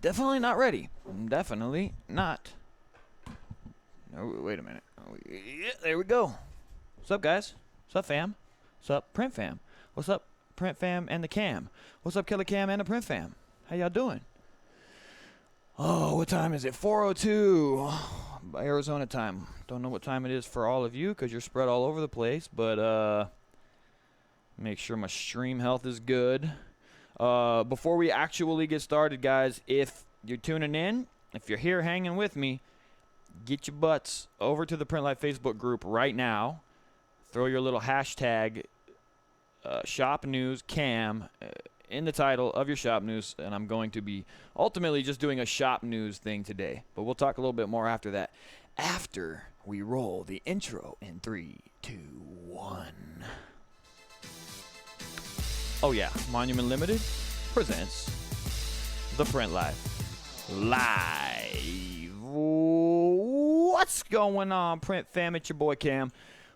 Definitely not ready. Definitely not. No, wait a minute. Yeah, there we go. What's up, guys? What's up, fam? What's up, print fam? What's up, print fam and the cam? What's up, killer cam and the print fam? How y'all doing? Oh, what time is it? 4:02 by Arizona time. Don't know what time it is for all of you because you're spread all over the place, but make sure my stream health is good. Before we actually get started, guys, if you're tuning in, if you're here hanging with me, get your butts over to the Print Life Facebook group right now. Throw your little hashtag shop news cam in the title of your shop news, and I'm going to be ultimately just doing a shop news thing today. But we'll talk a little bit more after that. After we roll the intro in 3, 2, 1. Oh yeah, Monument Limited presents the Print Life Live. What's going on, Print Fam? It's your boy Cam.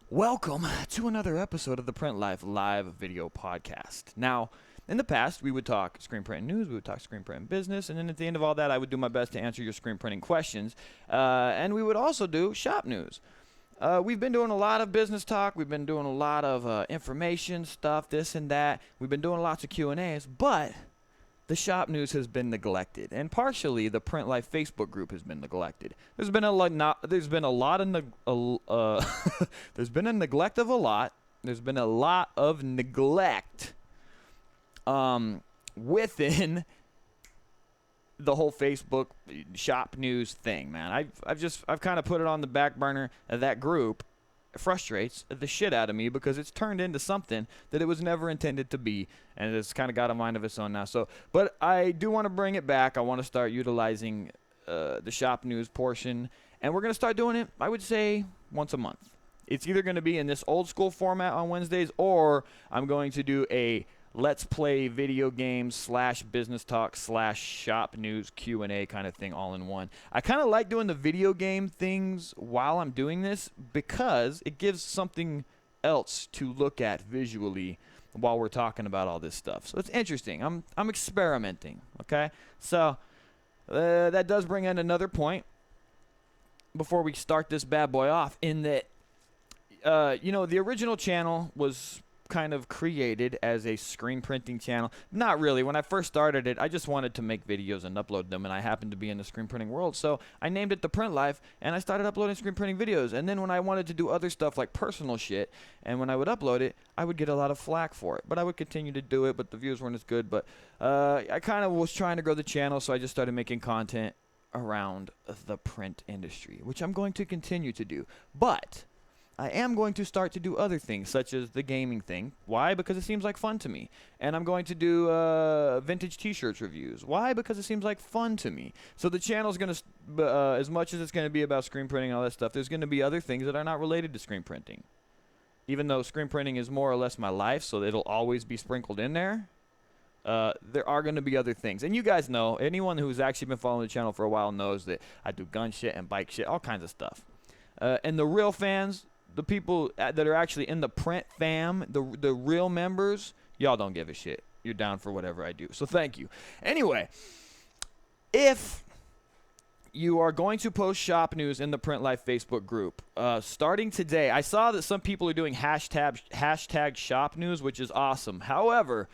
Welcome to another episode of the Print Life Live video podcast. Now, in the past, we would talk screen print news, we would talk screen print business, and then at the end of all that, I would do my best to answer your screen printing questions. And we would also do shop news. We've been doing a lot of business talk. We've been doing a lot of information stuff, this and that. We've been doing lots of Q&As, but the shop news has been neglected, and partially the Print Life Facebook group has been neglected. There's been a neglect of a lot. There's been a lot of neglect within the whole Facebook shop news thing, man. I've kind of put it on the back burner. That group frustrates the shit out of me because it's turned into something that it was never intended to be, and it's kind of got a mind of its own now. So, but I do want to bring it back. I want to start utilizing the shop news portion, and we're going to start doing it, I would say, once a month. It's either going to be in this old school format on Wednesdays, or I'm going to do a let's play video games / business talk / shop news Q&A kind of thing all in one. I kind of like doing the video game things while I'm doing this because it gives something else to look at visually while we're talking about all this stuff. So it's interesting. I'm experimenting, okay? So that does bring in another point before we start this bad boy off, in that the original channel was kind of created as a screen printing channel. Not really. When I first started it, I just wanted to make videos and upload them, and I happened to be in the screen printing world, so I named it The Print Life, and I started uploading screen printing videos. And then when I wanted to do other stuff like personal shit, and when I would upload it, I would get a lot of flack for it, but I would continue to do it, but the views weren't as good. But I kind of was trying to grow the channel, so I just started making content around the print industry, which I'm going to continue to do. But I am going to start to do other things, such as the gaming thing. Why? Because it seems like fun to me. And I'm going to do vintage t-shirts reviews. Why? Because it seems like fun to me. So the channel's going to, as much as it's going to be about screen printing and all that stuff, there's going to be other things that are not related to screen printing. Even though screen printing is more or less my life, so it'll always be sprinkled in there, there are going to be other things. And you guys know, anyone who's actually been following the channel for a while knows that I do gun shit and bike shit, all kinds of stuff. And the real fans, the people that are actually in the print fam, the real members, y'all don't give a shit. You're down for whatever I do. So thank you. Anyway, if you are going to post shop news in the Print Life Facebook group, starting today, I saw that some people are doing hashtag shop news, which is awesome. However,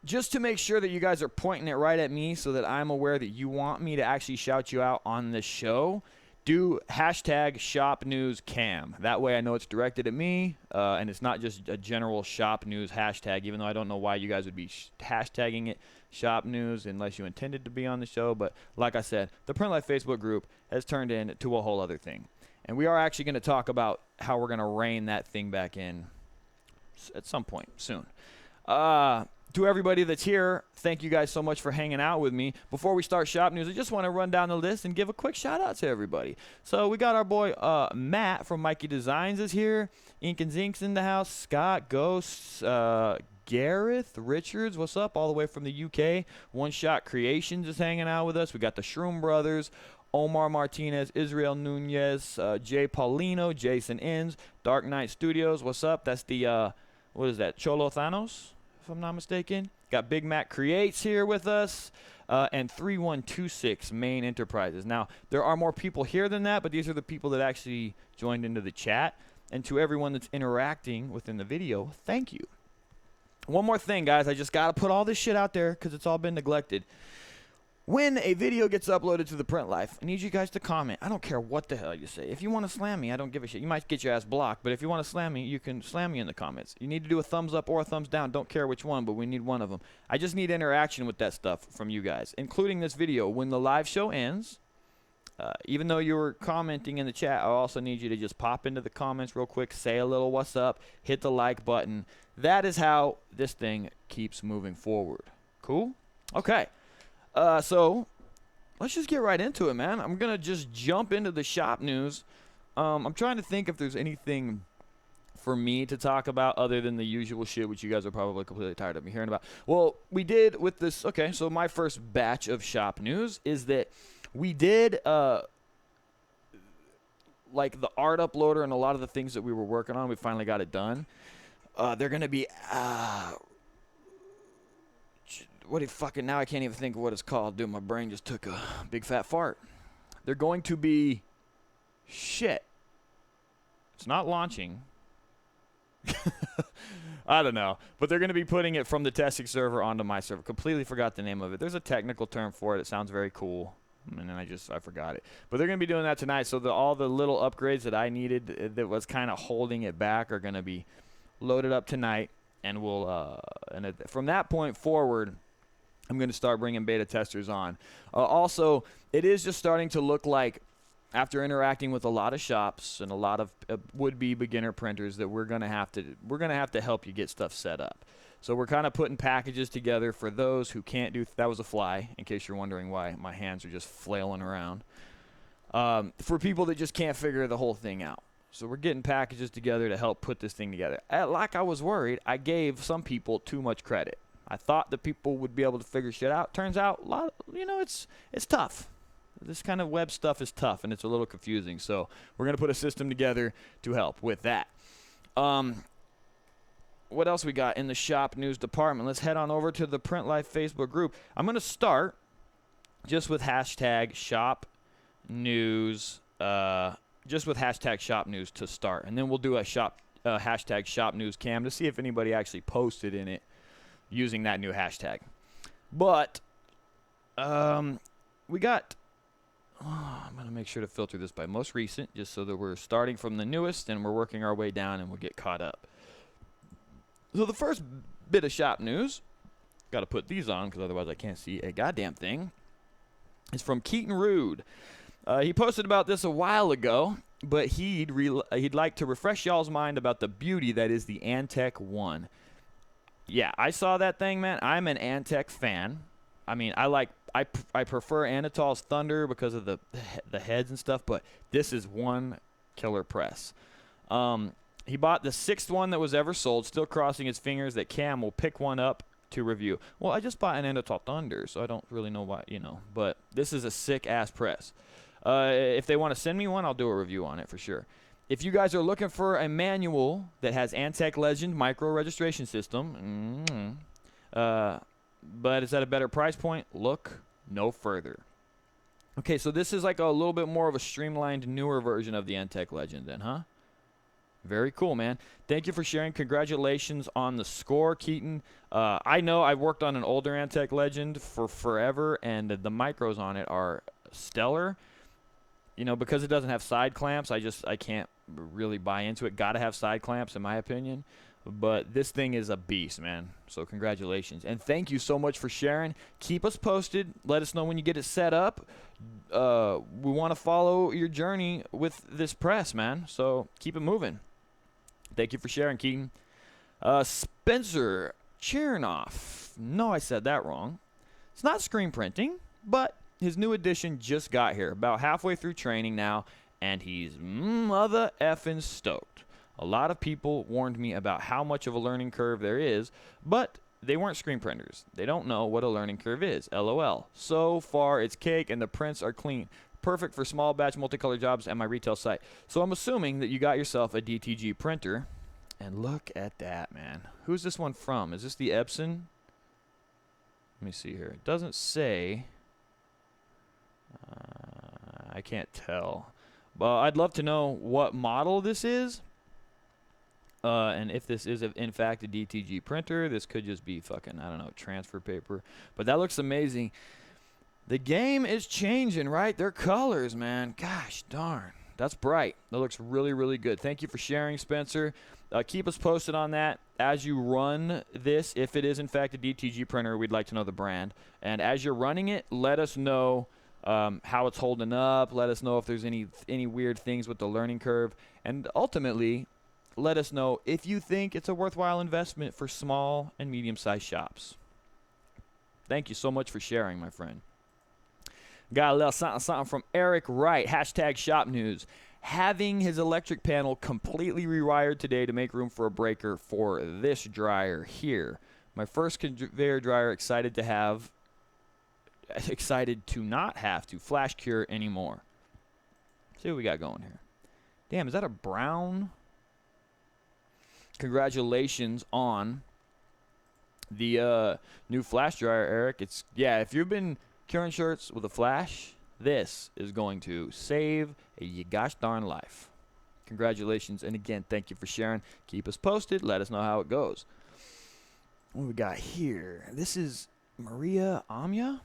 just to make sure that you guys are pointing it right at me so that I'm aware that you want me to actually shout you out on this show, do hashtag shop news cam. That way I know it's directed at me, and it's not just a general shop news hashtag, even though I don't know why you guys would be hashtagging it shop news unless you intended to be on the show. But like I said, the Print Life Facebook group has turned into a whole other thing. And we are actually going to talk about how we're going to rein that thing back in at some point soon. To everybody that's here, thank you guys so much for hanging out with me. Before we start shop news, I just want to run down the list and give a quick shout out to everybody. So we got our boy Matt from Mikey Designs is here. Ink and Zink's in the house. Scott, Ghosts, Gareth Richards, what's up? All the way from the UK. One Shot Creations is hanging out with us. We got the Shroom Brothers, Omar Martinez, Israel Nunez, Jay Paulino, Jason Inns, Dark Knight Studios, what's up? That's the, what is that, Cholo Thanos, if I'm not mistaken. Got Big Mac Creates here with us. and 3126 Main Enterprises. Now, there are more people here than that, but these are the people that actually joined into the chat. And to everyone that's interacting within the video, thank you. One more thing, guys. I just got to put all this shit out there because it's all been neglected. When a video gets uploaded to the Print Life, I need you guys to comment. I don't care what the hell you say. If you want to slam me, I don't give a shit. You might get your ass blocked, but if you want to slam me, you can slam me in the comments. You need to do a thumbs up or a thumbs down. Don't care which one, but we need one of them. I just need interaction with that stuff from you guys, including this video. When the live show ends, even though you were commenting in the chat, I also need you to just pop into the comments real quick, say a little what's up, hit the like button. That is how this thing keeps moving forward. Cool? Okay. So let's just get right into it, man. I'm going to just jump into the shop news. I'm trying to think if there's anything for me to talk about other than the usual shit, which you guys are probably completely tired of me hearing about. Well, we did with this. Okay, so my first batch of shop news is that we did, like the art uploader and a lot of the things that we were working on, we finally got it done. They're going to be, now I can't even think of what it's called. Dude, my brain just took a big fat fart. They're going to be, shit. It's not launching. I don't know. But they're going to be putting it from the testing server onto my server. Completely forgot the name of it. There's a technical term for it. It sounds very cool. And then I forgot it. But they're going to be doing that tonight. So all the little upgrades that I needed that was kind of holding it back are going to be loaded up tonight. And we'll from that point forward, I'm going to start bringing beta testers on. Also, it is just starting to look like, after interacting with a lot of shops and a lot of would-be beginner printers, that we're going to have to help you get stuff set up. So we're kind of putting packages together for those who can't do. That was a fly, in case you're wondering why my hands are just flailing around. For people that just can't figure the whole thing out. So we're getting packages together to help put this thing together. Like I was worried, I gave some people too much credit. I thought that people would be able to figure shit out. Turns out, it's tough. This kind of web stuff is tough, and it's a little confusing. So we're going to put a system together to help with that. What else we got in the shop news department? Let's head on over to the Print Life Facebook group. I'm going to start just with hashtag shop news. Just with hashtag shop news to start. And then we'll do a hashtag shop news cam to see if anybody actually posted in it using that new hashtag. But we got... I'm going to make sure to filter this by most recent, just so that we're starting from the newest and we're working our way down and we'll get caught up. So the first bit of shop news, got to put these on because otherwise I can't see a goddamn thing, is from Keaton Rude. He posted about this a while ago, but he'd like to refresh y'all's mind about the beauty that is the Antec 1. Yeah, I saw that thing, man. I'm an Antec fan. I mean, I prefer Anatol's Thunder because of the heads and stuff, but this is one killer press. He bought the 6th one that was ever sold, still crossing his fingers that Cam will pick one up to review. Well, I just bought an Anatol Thunder, so I don't really know why, but this is a sick-ass press. If they want to send me one, I'll do a review on it for sure. If you guys are looking for a manual that has Antec Legend micro registration system, but it's at a better price point, look no further. Okay, so this is like a little bit more of a streamlined, newer version of the Antec Legend then, huh? Very cool, man. Thank you for sharing. Congratulations on the score, Keaton. I know I've worked on an older Antec Legend for forever, and the micros on it are stellar. Because it doesn't have side clamps, I can't really buy into it. Got to have side clamps, in my opinion. But this thing is a beast, man. So congratulations. And thank you so much for sharing. Keep us posted. Let us know when you get it set up. We want to follow your journey with this press, man. So keep it moving. Thank you for sharing, Keaton. Spencer Chernoff. No, I said that wrong. It's not screen printing, but his new edition just got here. About halfway through training now, and he's mother effing stoked. A lot of people warned me about how much of a learning curve there is, but they weren't screen printers. They don't know what a learning curve is. LOL. So far, it's cake, and the prints are clean. Perfect for small batch multicolor jobs at my retail site. So I'm assuming that you got yourself a DTG printer. And look at that, man. Who's this one from? Is this the Epson? Let me see here. It doesn't say. I can't tell. But I'd love to know what model this is. And if this is, in fact, a DTG printer. This could just be fucking, I don't know, transfer paper. But that looks amazing. The game is changing, right? Their colors, man. Gosh darn. That's bright. That looks really, really good. Thank you for sharing, Spencer. Keep us posted on that as you run this. If it is, in fact, a DTG printer, we'd like to know the brand. And as you're running it, let us know how it's holding up. Let us know if there's any weird things with the learning curve. And ultimately, let us know if you think it's a worthwhile investment for small and medium-sized shops. Thank you so much for sharing, my friend. Got a little something from Eric Wright. Hashtag shop news. Having his electric panel completely rewired today to make room for a breaker for this dryer here. My first conveyor dryer, excited to not have to flash cure anymore. See what we got going here. Damn, is that a brown? Congratulations on the new flash dryer, Eric. If you've been curing shirts with a flash, this is going to save a gosh darn life. Congratulations, and again, thank you for sharing. Keep us posted. Let us know how it goes. What we got here? This is Maria Amya.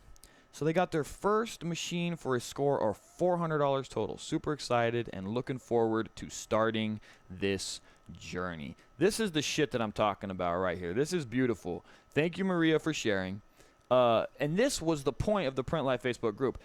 So they got their first machine for a score of $400 total. Super excited and looking forward to starting this journey. This is the shit that I'm talking about right here. This is beautiful. Thank you, Maria, for sharing. And this was the point of the Print Life Facebook group.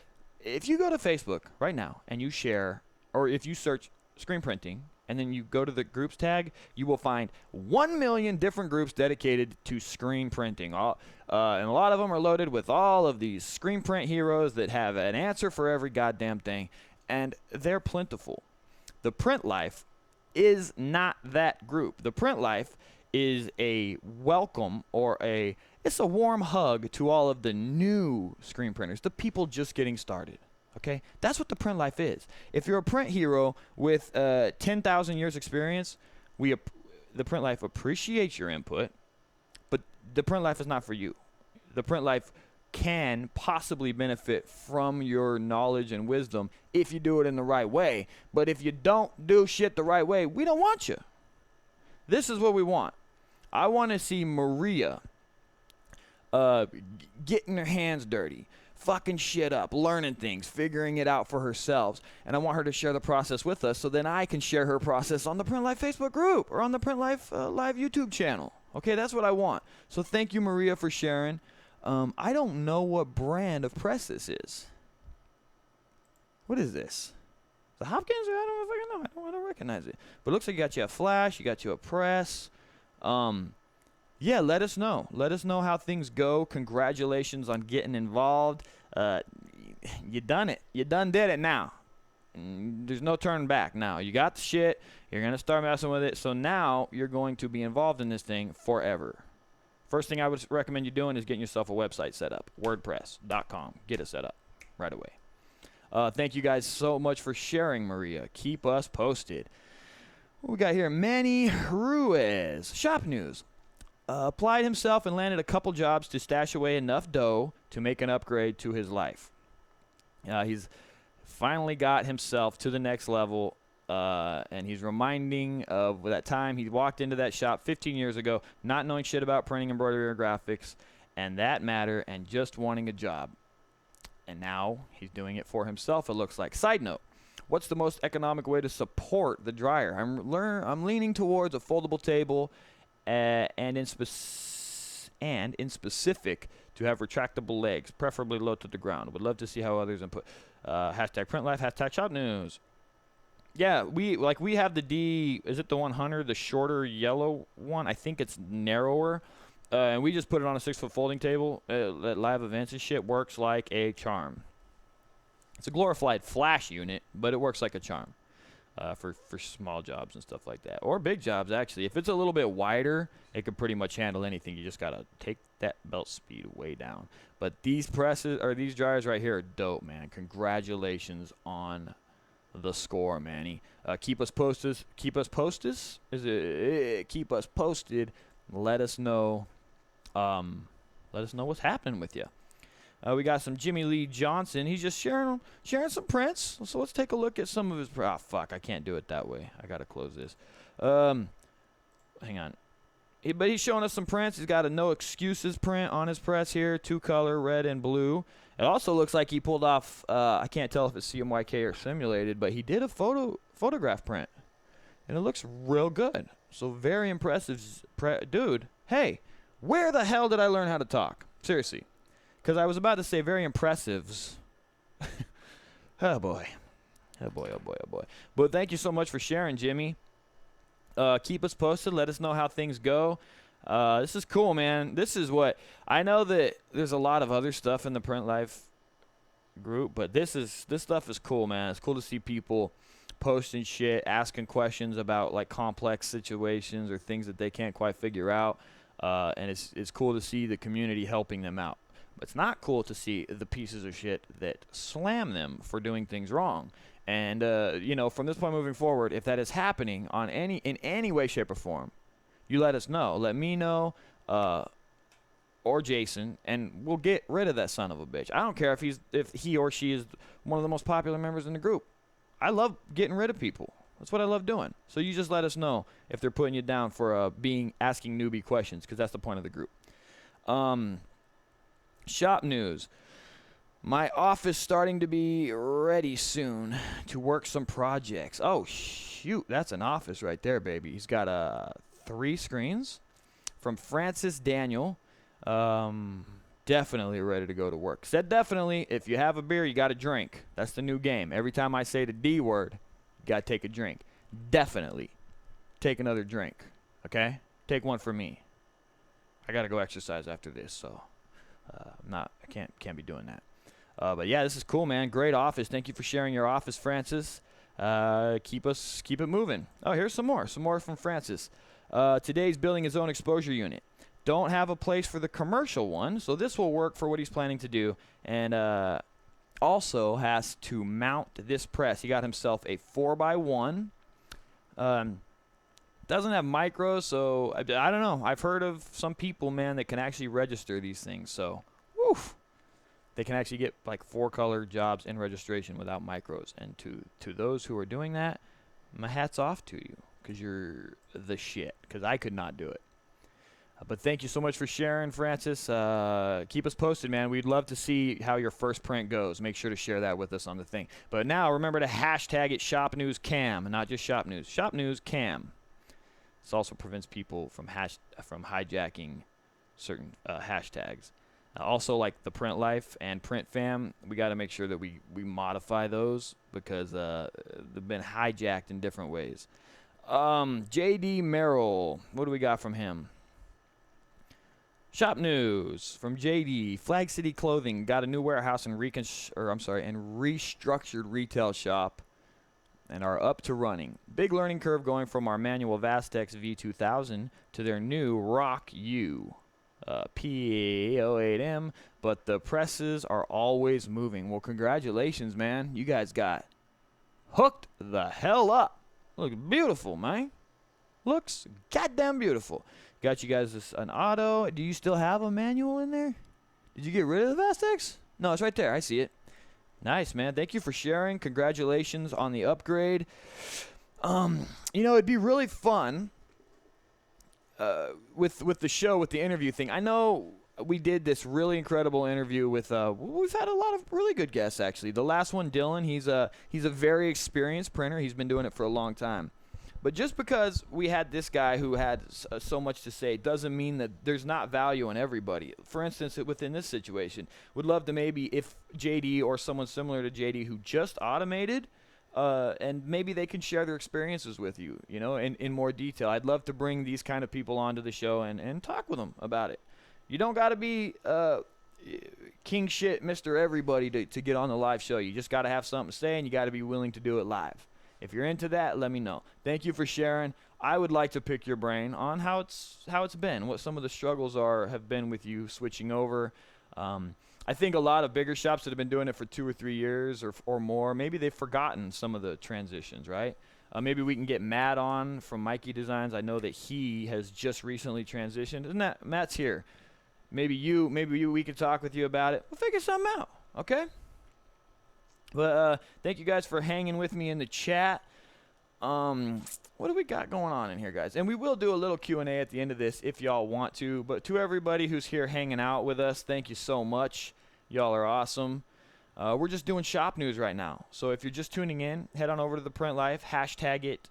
If you go to Facebook right now and you share, or if you search screen printing and then you go to the groups tag, you will find 1 million different groups dedicated to screen printing. And a lot of them are loaded with all of these screen print heroes that have an answer for every goddamn thing, and they're plentiful. The Print Life is not that group. The Print Life is a welcome or it's a warm hug to all of the new screen printers, the people just getting started. Okay, that's what the Print Life is. If you're a print hero with 10,000 years experience, the Print Life appreciates your input, but the Print Life is not for you. The Print Life can possibly benefit from your knowledge and wisdom if you do it in the right way. But if you don't do shit the right way, we don't want you. This is what we want. I want to see Maria getting her hands dirty, fucking shit up, learning things, figuring it out for herself. And I want her to share the process with us so then I can share her process on the Print Life Facebook group or on the Print Life live YouTube channel. Okay, that's what I want. So thank you, Maria, for sharing. I don't know what brand of press this is. What is this? The Hopkins? I don't know if I can know. I don't recognize it. But it looks like you got you a flash, you got you a press. Yeah, let us know. Let us know how things go. Congratulations on getting involved. You done it. You done did it now. There's no turning back now. You got the shit. You're going to start messing with it. So now you're going to be involved in this thing forever. First thing I would recommend you doing is getting yourself a website set up. WordPress.com. Get it set up right away. Thank you guys so much for sharing, Maria. Keep us posted. What we got here? Manny Ruiz. Shop news. Applied himself and landed a couple jobs to stash away enough dough to make an upgrade to his life. He's finally got himself to the next level, and he's reminding of that time he walked into that shop 15 years ago, not knowing shit about printing, embroidery, or graphics, and that matter, and just wanting a job. And now he's doing it for himself, it looks like. Side note. What's the most economic way to support the dryer? I'm leaning towards a foldable table, and in specific to have retractable legs, preferably low to the ground. Would love to see how others input. Hashtag print life, hashtag shop news. Yeah, we have the D, is it the 100, the shorter yellow one? I think it's narrower. And we just put it on a 6-foot folding table at live events and shit. Works like a charm. It's a glorified flash unit, but it works like a charm for small jobs and stuff like that. Or big jobs, actually. If it's a little bit wider, it can pretty much handle anything. You just got to take that belt speed way down. But these presses, or these dryers right here are dope, man. Congratulations on the score, Manny. Keep us posted. Keep us posted? Keep us posted. Let us know Let us know what's happening with you. We got some Jimmy Lee Johnson. He's just sharing some prints. So let's take a look at some of his. Ah, fuck! I can't do it that way. I gotta close this. Hang on. But he's showing us some prints. He's got a no excuses print on his press here, 2-color, red and blue. It also looks like he pulled off. I can't tell if it's CMYK or simulated, but he did a photograph print, and it looks real good. So very impressive, dude. Hey, where the hell did I learn how to talk? Seriously. Because I was about to say very impressives. Oh, boy. Oh, boy, oh, boy, oh, boy. But thank you so much for sharing, Jimmy. Keep us posted. Let us know how things go. This is cool, man. This is what – I know that there's a lot of other stuff in the Print Life group, but this stuff is cool, man. It's cool to see people posting shit, asking questions about, like, complex situations or things that they can't quite figure out. And it's cool to see the community helping them out. But it's not cool to see the pieces of shit that slam them for doing things wrong. And, you know, from this point moving forward, if that is happening in any way, shape, or form, you let us know. Let me know or Jason, and we'll get rid of that son of a bitch. I don't care if he or she is one of the most popular members in the group. I love getting rid of people. That's what I love doing. So you just let us know if they're putting you down for asking newbie questions, because that's the point of the group. Shop news. My office starting to be ready soon to work some projects. Oh, shoot. That's an office right there, baby. He's got 3 screens from Francis Daniel. Definitely ready to go to work. Said definitely. If you have a beer, you got to drink. That's the new game. Every time I say the D word, you got to take a drink. Definitely take another drink. Okay? Take one for me. I got to go exercise after this, so I can't be doing that. But yeah, this is cool, man. Great office. Thank you for sharing your office, Francis. Keep it moving. Oh, here's some more from Francis. Today's building his own exposure unit. Don't have a place for the commercial one, so this will work for what he's planning to do. And also has to mount this press. He got himself a 4x1. Doesn't have micros, so I don't know. I've heard of some people, man, that can actually register these things. So, woof. They can actually get like 4-color jobs in registration without micros. And to those who are doing that, my hat's off to you, because you're the shit, because I could not do it. But thank you so much for sharing, Francis. Keep us posted, man. We'd love to see how your first print goes. Make sure to share that with us on the thing. But now remember to hashtag it ShopNewsCam, not just Shop News. ShopNewsCam. This also prevents people from hijacking certain hashtags. Also, like the Print Life and Print Fam, we got to make sure that we modify those, because they've been hijacked in different ways. J.D. Merrill, what do we got from him? Shop news from J.D. Flag City Clothing got a new warehouse and restructured retail shop and are up to running. Big learning curve going from our manual Vastex V2000 to their new Rock U. P08M, but the presses are always moving. Well, congratulations, man. You guys got hooked the hell up. Looks beautiful, man. Looks goddamn beautiful. Got you guys an auto. Do you still have a manual in there? Did you get rid of the Vastex? No, it's right there. I see it. Nice, man. Thank you for sharing. Congratulations on the upgrade. You know, it'd be really fun with the show, with the interview thing. I know we did this really incredible interview with we've had a lot of really good guests, actually. The last one, Dylan, he's a very experienced printer. He's been doing it for a long time. But just because we had this guy who had so much to say doesn't mean that there's not value in everybody. For instance, within this situation, would love to maybe, if JD or someone similar to JD who just automated, and maybe they can share their experiences with you, you know, in more detail. I'd love to bring these kind of people onto the show and talk with them about it. You don't got to be king shit Mr. Everybody to get on the live show. You just got to have something to say, and you got to be willing to do it live. If you're into that, let me know. Thank you for sharing. I would like to pick your brain on how it's been, what some of the struggles have been with you switching over. I think a lot of bigger shops that have been doing it for 2 or 3 years or more, maybe they've forgotten some of the transitions, right? Maybe we can get Matt on from Mikey Designs. I know that he has just recently transitioned. Isn't that Matt's here? we could talk with you about it. We'll figure something out, okay? But thank you guys for hanging with me in the chat. What do we got going on in here, guys? And we will do a little Q&A at the end of this if y'all want to. But to everybody who's here hanging out with us, thank you so much. Y'all are awesome. We're just doing shop news right now. So if you're just tuning in, head on over to the Print Life, hashtag it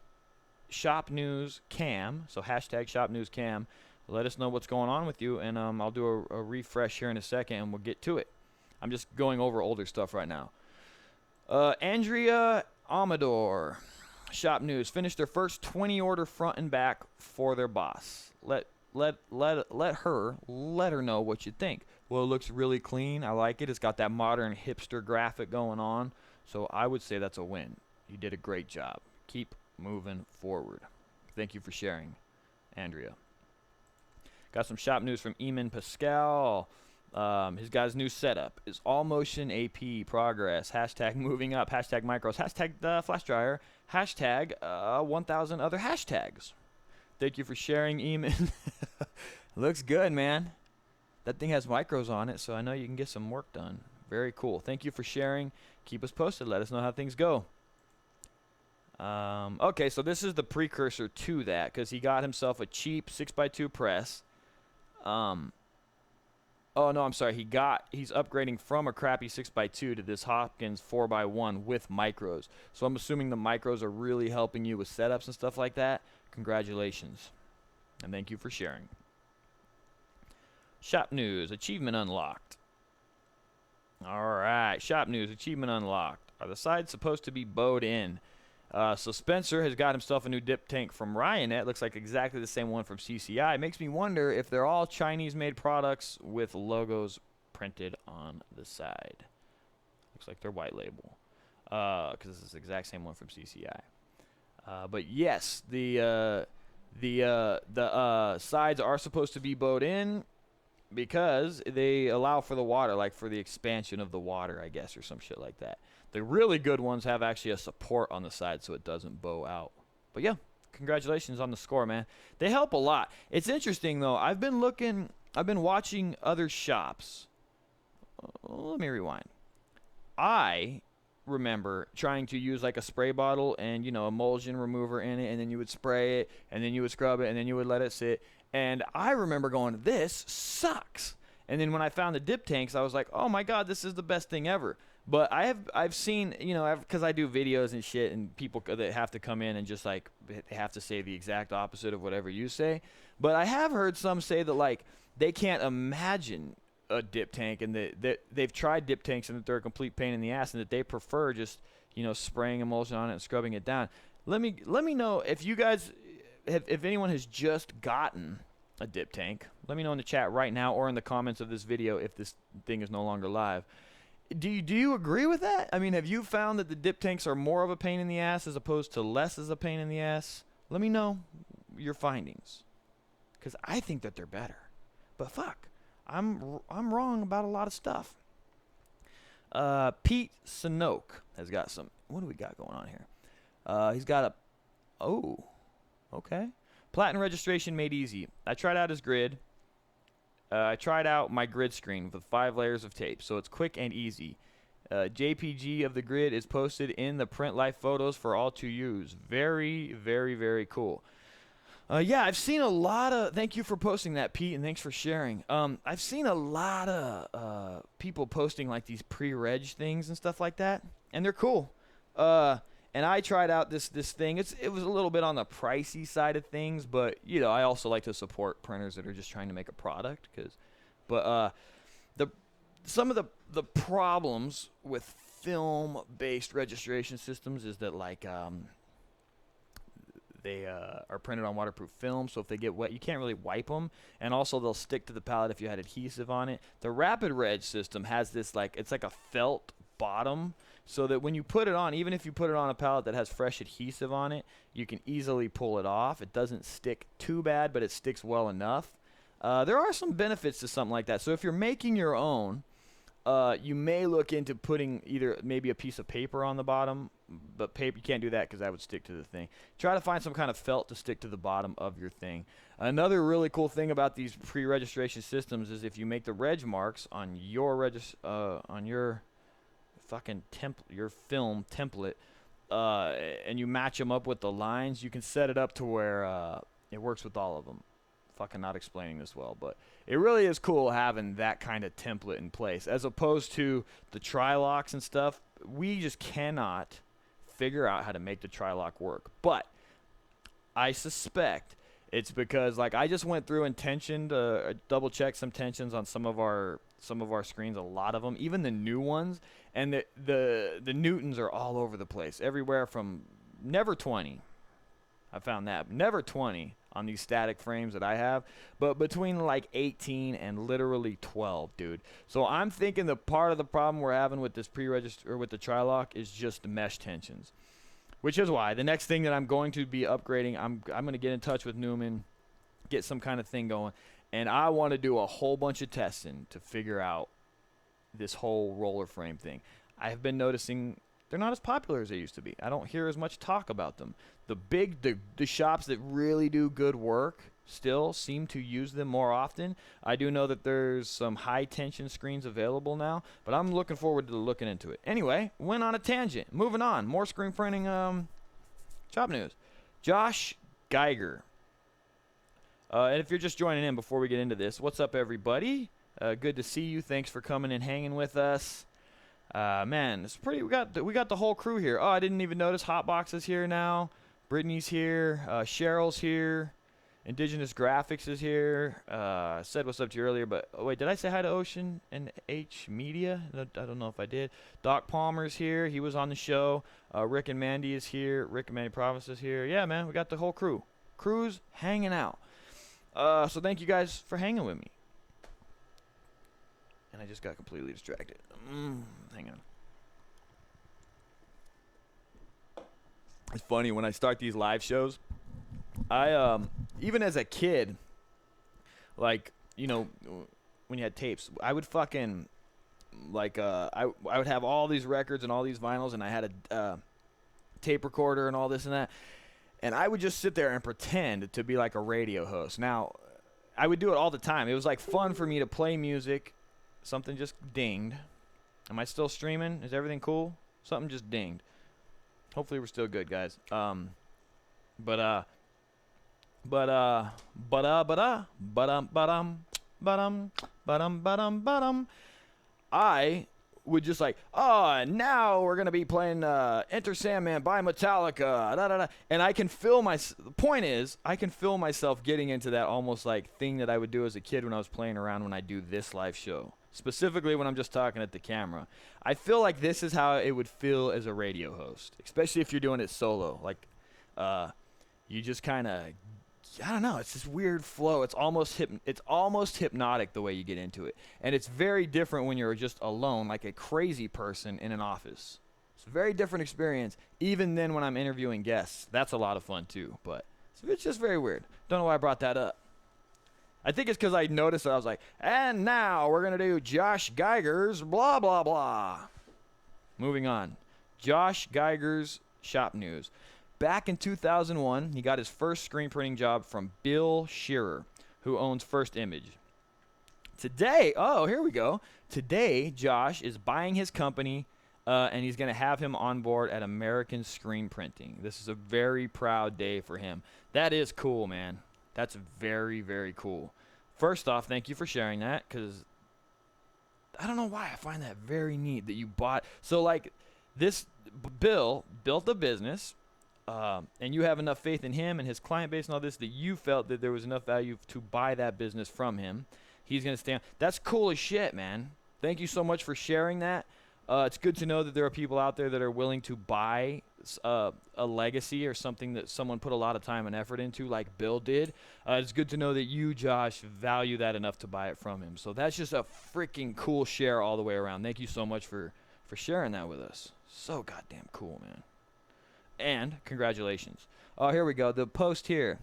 Shop News Cam. So hashtag Shop News Cam. Let us know what's going on with you, and I'll do a refresh here in a second, and we'll get to it. I'm just going over older stuff right now. Andrea Amador, Shop News, finished their first 20 order front and back for their boss. Let her know what you think. Well, it looks really clean. I like it. It's got that modern hipster graphic going on. So I would say that's a win. You did a great job. Keep moving forward. Thank you for sharing, Andrea. Got some shop news from Eamon Pascal. He's got his new setup. Is all motion AP progress. Hashtag moving up. Hashtag micros. Hashtag flash dryer. Hashtag 1,000 other hashtags. Thank you for sharing, Eamon. Looks good, man. That thing has micros on it, so I know you can get some work done. Very cool. Thank you for sharing. Keep us posted. Let us know how things go. Okay, so this is the precursor to that, because he got himself a cheap 6x2 press. Oh, no, I'm sorry. He's upgrading from a crappy 6x2 to this Hopkins 4x1 with micros. So I'm assuming the micros are really helping you with setups and stuff like that. Congratulations. And thank you for sharing. Shop news. Achievement unlocked. All right. Shop news. Achievement unlocked. Are the sides supposed to be bowed in? So Spencer has got himself a new dip tank from Ryonet. Looks like exactly the same one from CCI. It makes me wonder if they're all Chinese-made products with logos printed on the side. Looks like they're white label, because it's the exact same one from CCI. But yes, the sides are supposed to be bowed in because they allow for the water, like for the expansion of the water, I guess, or some shit like that. The really good ones have actually a support on the side so it doesn't bow out. But yeah, congratulations on the score, man. They help a lot. It's interesting, though. I've been watching other shops. Let me rewind. I remember trying to use like a spray bottle and, emulsion remover in it, and then you would spray it, and then you would scrub it, and then you would let it sit. And I remember going, this sucks. And then when I found the dip tanks, I was like, oh my God, this is the best thing ever. But I've seen, because I do videos and shit, and people that have to come in and just like they have to say the exact opposite of whatever you say. But I have heard some say that like they can't imagine a dip tank, and that they've tried dip tanks and that they're a complete pain in the ass, and that they prefer just spraying emulsion on it and scrubbing it down. Let me know if you guys, if anyone has just gotten a dip tank. Let me know in the chat right now or in the comments of this video if this thing is no longer live. Do you agree with that? I mean, have you found that the dip tanks are more of a pain in the ass as opposed to less as a pain in the ass? Let me know your findings, because I think that they're better. But fuck, I'm wrong about a lot of stuff. Pete Sanoke has got some. What do we got going on here? He's got okay. Platinum registration made easy. I tried out his grid. I tried out my grid screen with 5 layers of tape, so it's quick and easy. JPG of the grid is posted in the Print Life photos for all to use. Very, very, very cool. Yeah, I've seen a lot of... Thank you for posting that, Pete, and thanks for sharing. I've seen a lot of people posting like these pre-reg things and stuff like that, and they're cool. And I tried out this thing. It was a little bit on the pricey side of things, but I also like to support printers that are just trying to make a product. Some of the problems with film-based registration systems is that like they are printed on waterproof film, so if they get wet, you can't really wipe them, and also they'll stick to the pallet if you had adhesive on it. The Rapid Reg system has this it's like a felt bottom, so that when you put it on, even if you put it on a pallet that has fresh adhesive on it, you can easily pull it off. It doesn't stick too bad, but it sticks well enough. There are some benefits to something like that. So if you're making your own, you may look into putting either maybe a piece of paper on the bottom but paper, you can't do that because that would stick to the thing. Try to find some kind of felt to stick to the bottom of your thing. Another really cool thing about these pre-registration systems is if you make the reg marks on your on your fucking your film template, and you match them up with the lines, you can set it up to where it works with all of them. Fucking not explaining this well, but it really is cool having that kind of template in place as opposed to the tri-locks and stuff. We just cannot figure out how to make the tri-lock work. But I suspect it's because, like, I just went through and tensioned, double checked some tensions on some of our screens, a lot of them, even the new ones, and the newtons are all over the place, everywhere from never 20. I found that never 20 on these static frames that I have, but between like 18 and literally 12, dude. So I'm thinking the part of the problem we're having with this pre-register or with the tri-lock is just the mesh tensions, which is why the next thing that I'm going to be upgrading, I'm going to get in touch with Newman, get some kind of thing going, and I want to do a whole bunch of testing to figure out this whole roller frame thing. I have been noticing they're not as popular as they used to be. I don't hear as much talk about them. The shops that really do good work still seem to use them more often. I do know that there's some high tension screens available now, but I'm looking forward to looking into it. Anyway, went on a tangent. Moving on. More screen printing shop news. Josh Geiger. And if you're just joining in before we get into this, what's up, everybody? Good to see you. Thanks for coming and hanging with us. Man, it's pretty. We got the whole crew here. Oh, I didn't even notice Hotbox is here now. Brittany's here. Cheryl's here. Indigenous Graphics is here. I said what's up to you earlier, but wait, did I say hi to Ocean and H Media? I don't know if I did. Doc Palmer's here. He was on the show. Rick and Mandy is here. Rick and Mandy Province is here. Yeah, man, we got the whole crew. Crew's hanging out. So thank you guys for hanging with me. And I just got completely distracted. Hang on. It's funny when I start these live shows. I even as a kid, like, you know, when you had tapes, I would fucking like I would have all these records and all these vinyls, and I had a tape recorder and all this and that, and I would just sit there and pretend to be like a radio host. Now, I would do it all the time. It was like fun for me to play music. Something just dinged. Am I still streaming? Is everything cool? Something just dinged. Hopefully we're still good, guys. I would just like, oh, now we're gonna be playing Enter Sandman by Metallica, da, da, da. And I can feel the point is, I can feel myself getting into that almost like thing that I would do as a kid when I was playing around when I do this live show. Specifically when I'm just talking at the camera. I feel like this is how it would feel as a radio host, especially if you're doing it solo. Like, you just kind of, I don't know, it's this weird flow. It's almost hypnotic the way you get into it. And it's very different when you're just alone, like a crazy person in an office. It's a very different experience, even then when I'm interviewing guests. That's a lot of fun too, but it's just very weird. Don't know why I brought that up. I think it's because I noticed that I was like, and now we're going to do Josh Geiger's blah, blah, blah. Moving on. Josh Geiger's shop news. Back in 2001, he got his first screen printing job from Bill Shearer, who owns First Image. Today, oh, here we go. Today, Josh is buying his company, and he's going to have him on board at American Screen Printing. This is a very proud day for him. That is cool, man. That's very, very cool. First off, thank you for sharing that, because I don't know why I find that very neat that you bought. So, like, this Bill built a business, and you have enough faith in him and his client base and all this that you felt that there was enough value to buy that business from him. He's going to stay on. That's cool as shit, man. Thank you so much for sharing that. It's good to know that there are people out there that are willing to buy a legacy or something that someone put a lot of time and effort into, like Bill did. It's good to know that you, Josh, value that enough to buy it from him. So that's just a freaking cool share all the way around. Thank you so much for sharing that with us. So goddamn cool, man. And congratulations. Oh, here we go. The post here.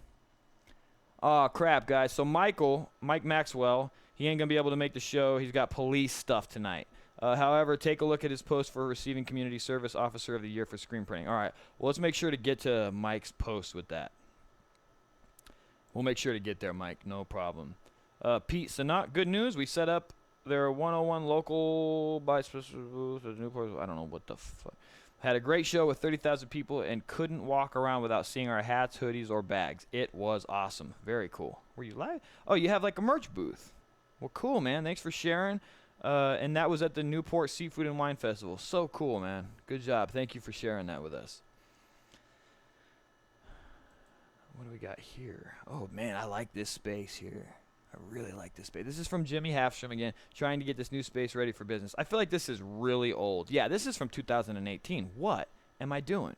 Oh, crap, guys. So Mike Maxwell, he ain't going to be able to make the show. He's got police stuff tonight. However, take a look at his post for receiving Community Service Officer of the Year for screen printing. All right, well, let's make sure to get to Mike's post with that. We'll make sure to get there, Mike. No problem. Pete Sanat, good news. We set up their 101 local by special Newport. I don't know what the fuck. Had a great show with 30,000 people and couldn't walk around without seeing our hats, hoodies, or bags. It was awesome. Very cool. Were you live? Oh, you have like a merch booth. Well, cool, man. Thanks for sharing. And that was at the Newport Seafood and Wine Festival. So cool, man. Good job. Thank you for sharing that with us. What do we got here? Oh, man, I like this space here. I really like this space. This is from Jimmy Halfstrom again, trying to get this new space ready for business. I feel like this is really old. Yeah, this is from 2018. What am I doing?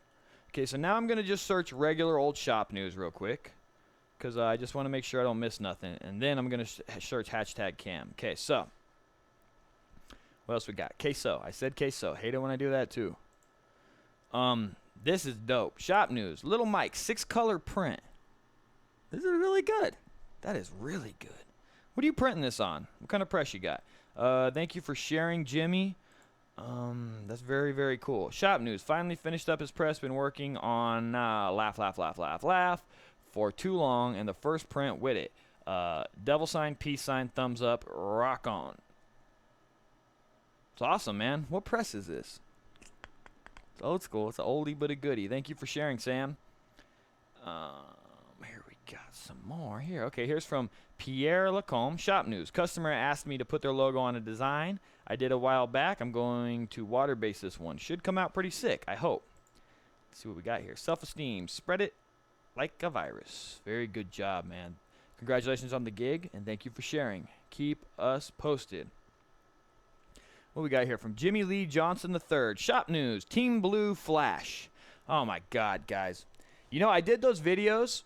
Okay, so now I'm going to just search regular old shop news real quick because I just want to make sure I don't miss nothing. And then I'm going to search hashtag cam. Okay, so what else we got? Queso. I said queso. Hate it when I do that too. This is dope. Shop news. Little Mike, 6-color print. This is really good. That is really good. What are you printing this on? What kind of press you got? Thank you for sharing, Jimmy. That's very, very cool. Shop news. Finally finished up his press. Been working on laugh for too long, and the first print with it. Devil sign, peace sign, thumbs up, rock on. It's awesome, man. What press is this? It's old school. It's an oldie but a goodie. Thank you for sharing, Sam. Here we got some more here. Okay, here's from Pierre Lacombe. Shop news. Customer asked me to put their logo on a design I did a while back. I'm going to water base this one. Should come out pretty sick, I hope. Let's see what we got here. Self-esteem. Spread it like a virus. Very good job, man. Congratulations on the gig, and thank you for sharing. Keep us posted. What we got here from Jimmy Lee Johnson III. Shop news. Team Blue Flash. Oh, my God, guys. You know, I did those videos.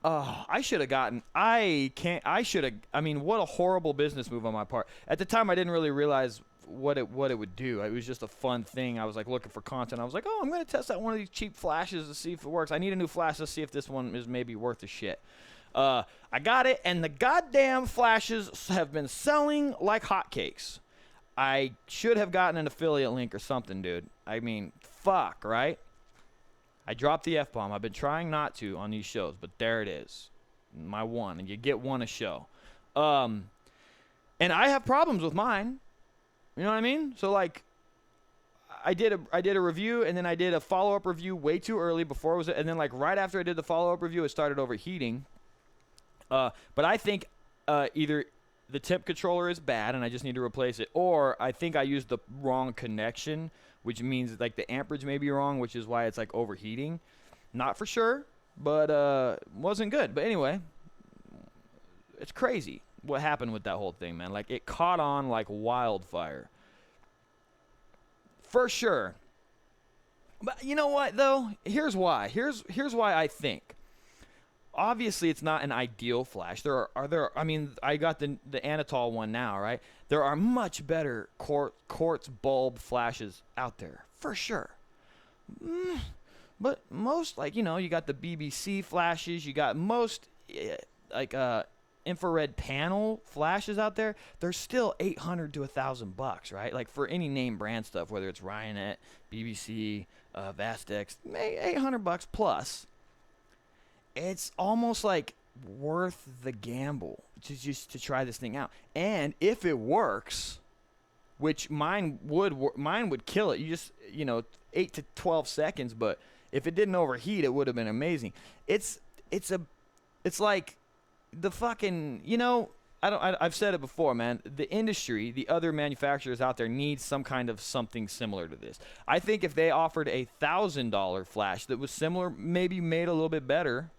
Oh, I should have gotten. I mean, what a horrible business move on my part. At the time, I didn't really realize what it would do. It was just a fun thing. I was like looking for content. I was like, oh, I'm going to test out one of these cheap flashes to see if it works. I need a new flash to see if this one is maybe worth the shit. I got it, and the goddamn flashes have been selling like hotcakes. I should have gotten an affiliate link or something, dude. I mean, fuck, right? I dropped the F-bomb. I've been trying not to on these shows, but there it is. My one, and you get one a show. And I have problems with mine. You know what I mean? So, like, I did a review, and then I did a follow-up review way too early before it was, and then, like, right after I did the follow-up review, it started overheating. But I think either the temp controller is bad and I just need to replace it, or I think I used the wrong connection, which means like the amperage may be wrong, which is why it's like overheating. Not for sure, but wasn't good. But anyway, it's crazy what happened with that whole thing, man. Like, it caught on like wildfire. For sure. But you know what, though? Here's why. Here's why I think. Obviously, it's not an ideal flash. I mean, I got the Anatol one now, right? There are much better quartz bulb flashes out there, for sure. But most, like, you know, you got the BBC flashes. You got most, infrared panel flashes out there. They're still $800 to $1,000, right? Like, for any name brand stuff, whether it's Ryonet, BBC, Vastex, $800 plus. It's almost like worth the gamble to try this thing out. And if it works, which mine would kill it. You just, 8 to 12 seconds, but if it didn't overheat, it would have been amazing. It's like the fucking, I've said it before, man. The industry, the other manufacturers out there need some kind of something similar to this. I think if they offered a $1,000 flash that was similar, maybe made a little bit better,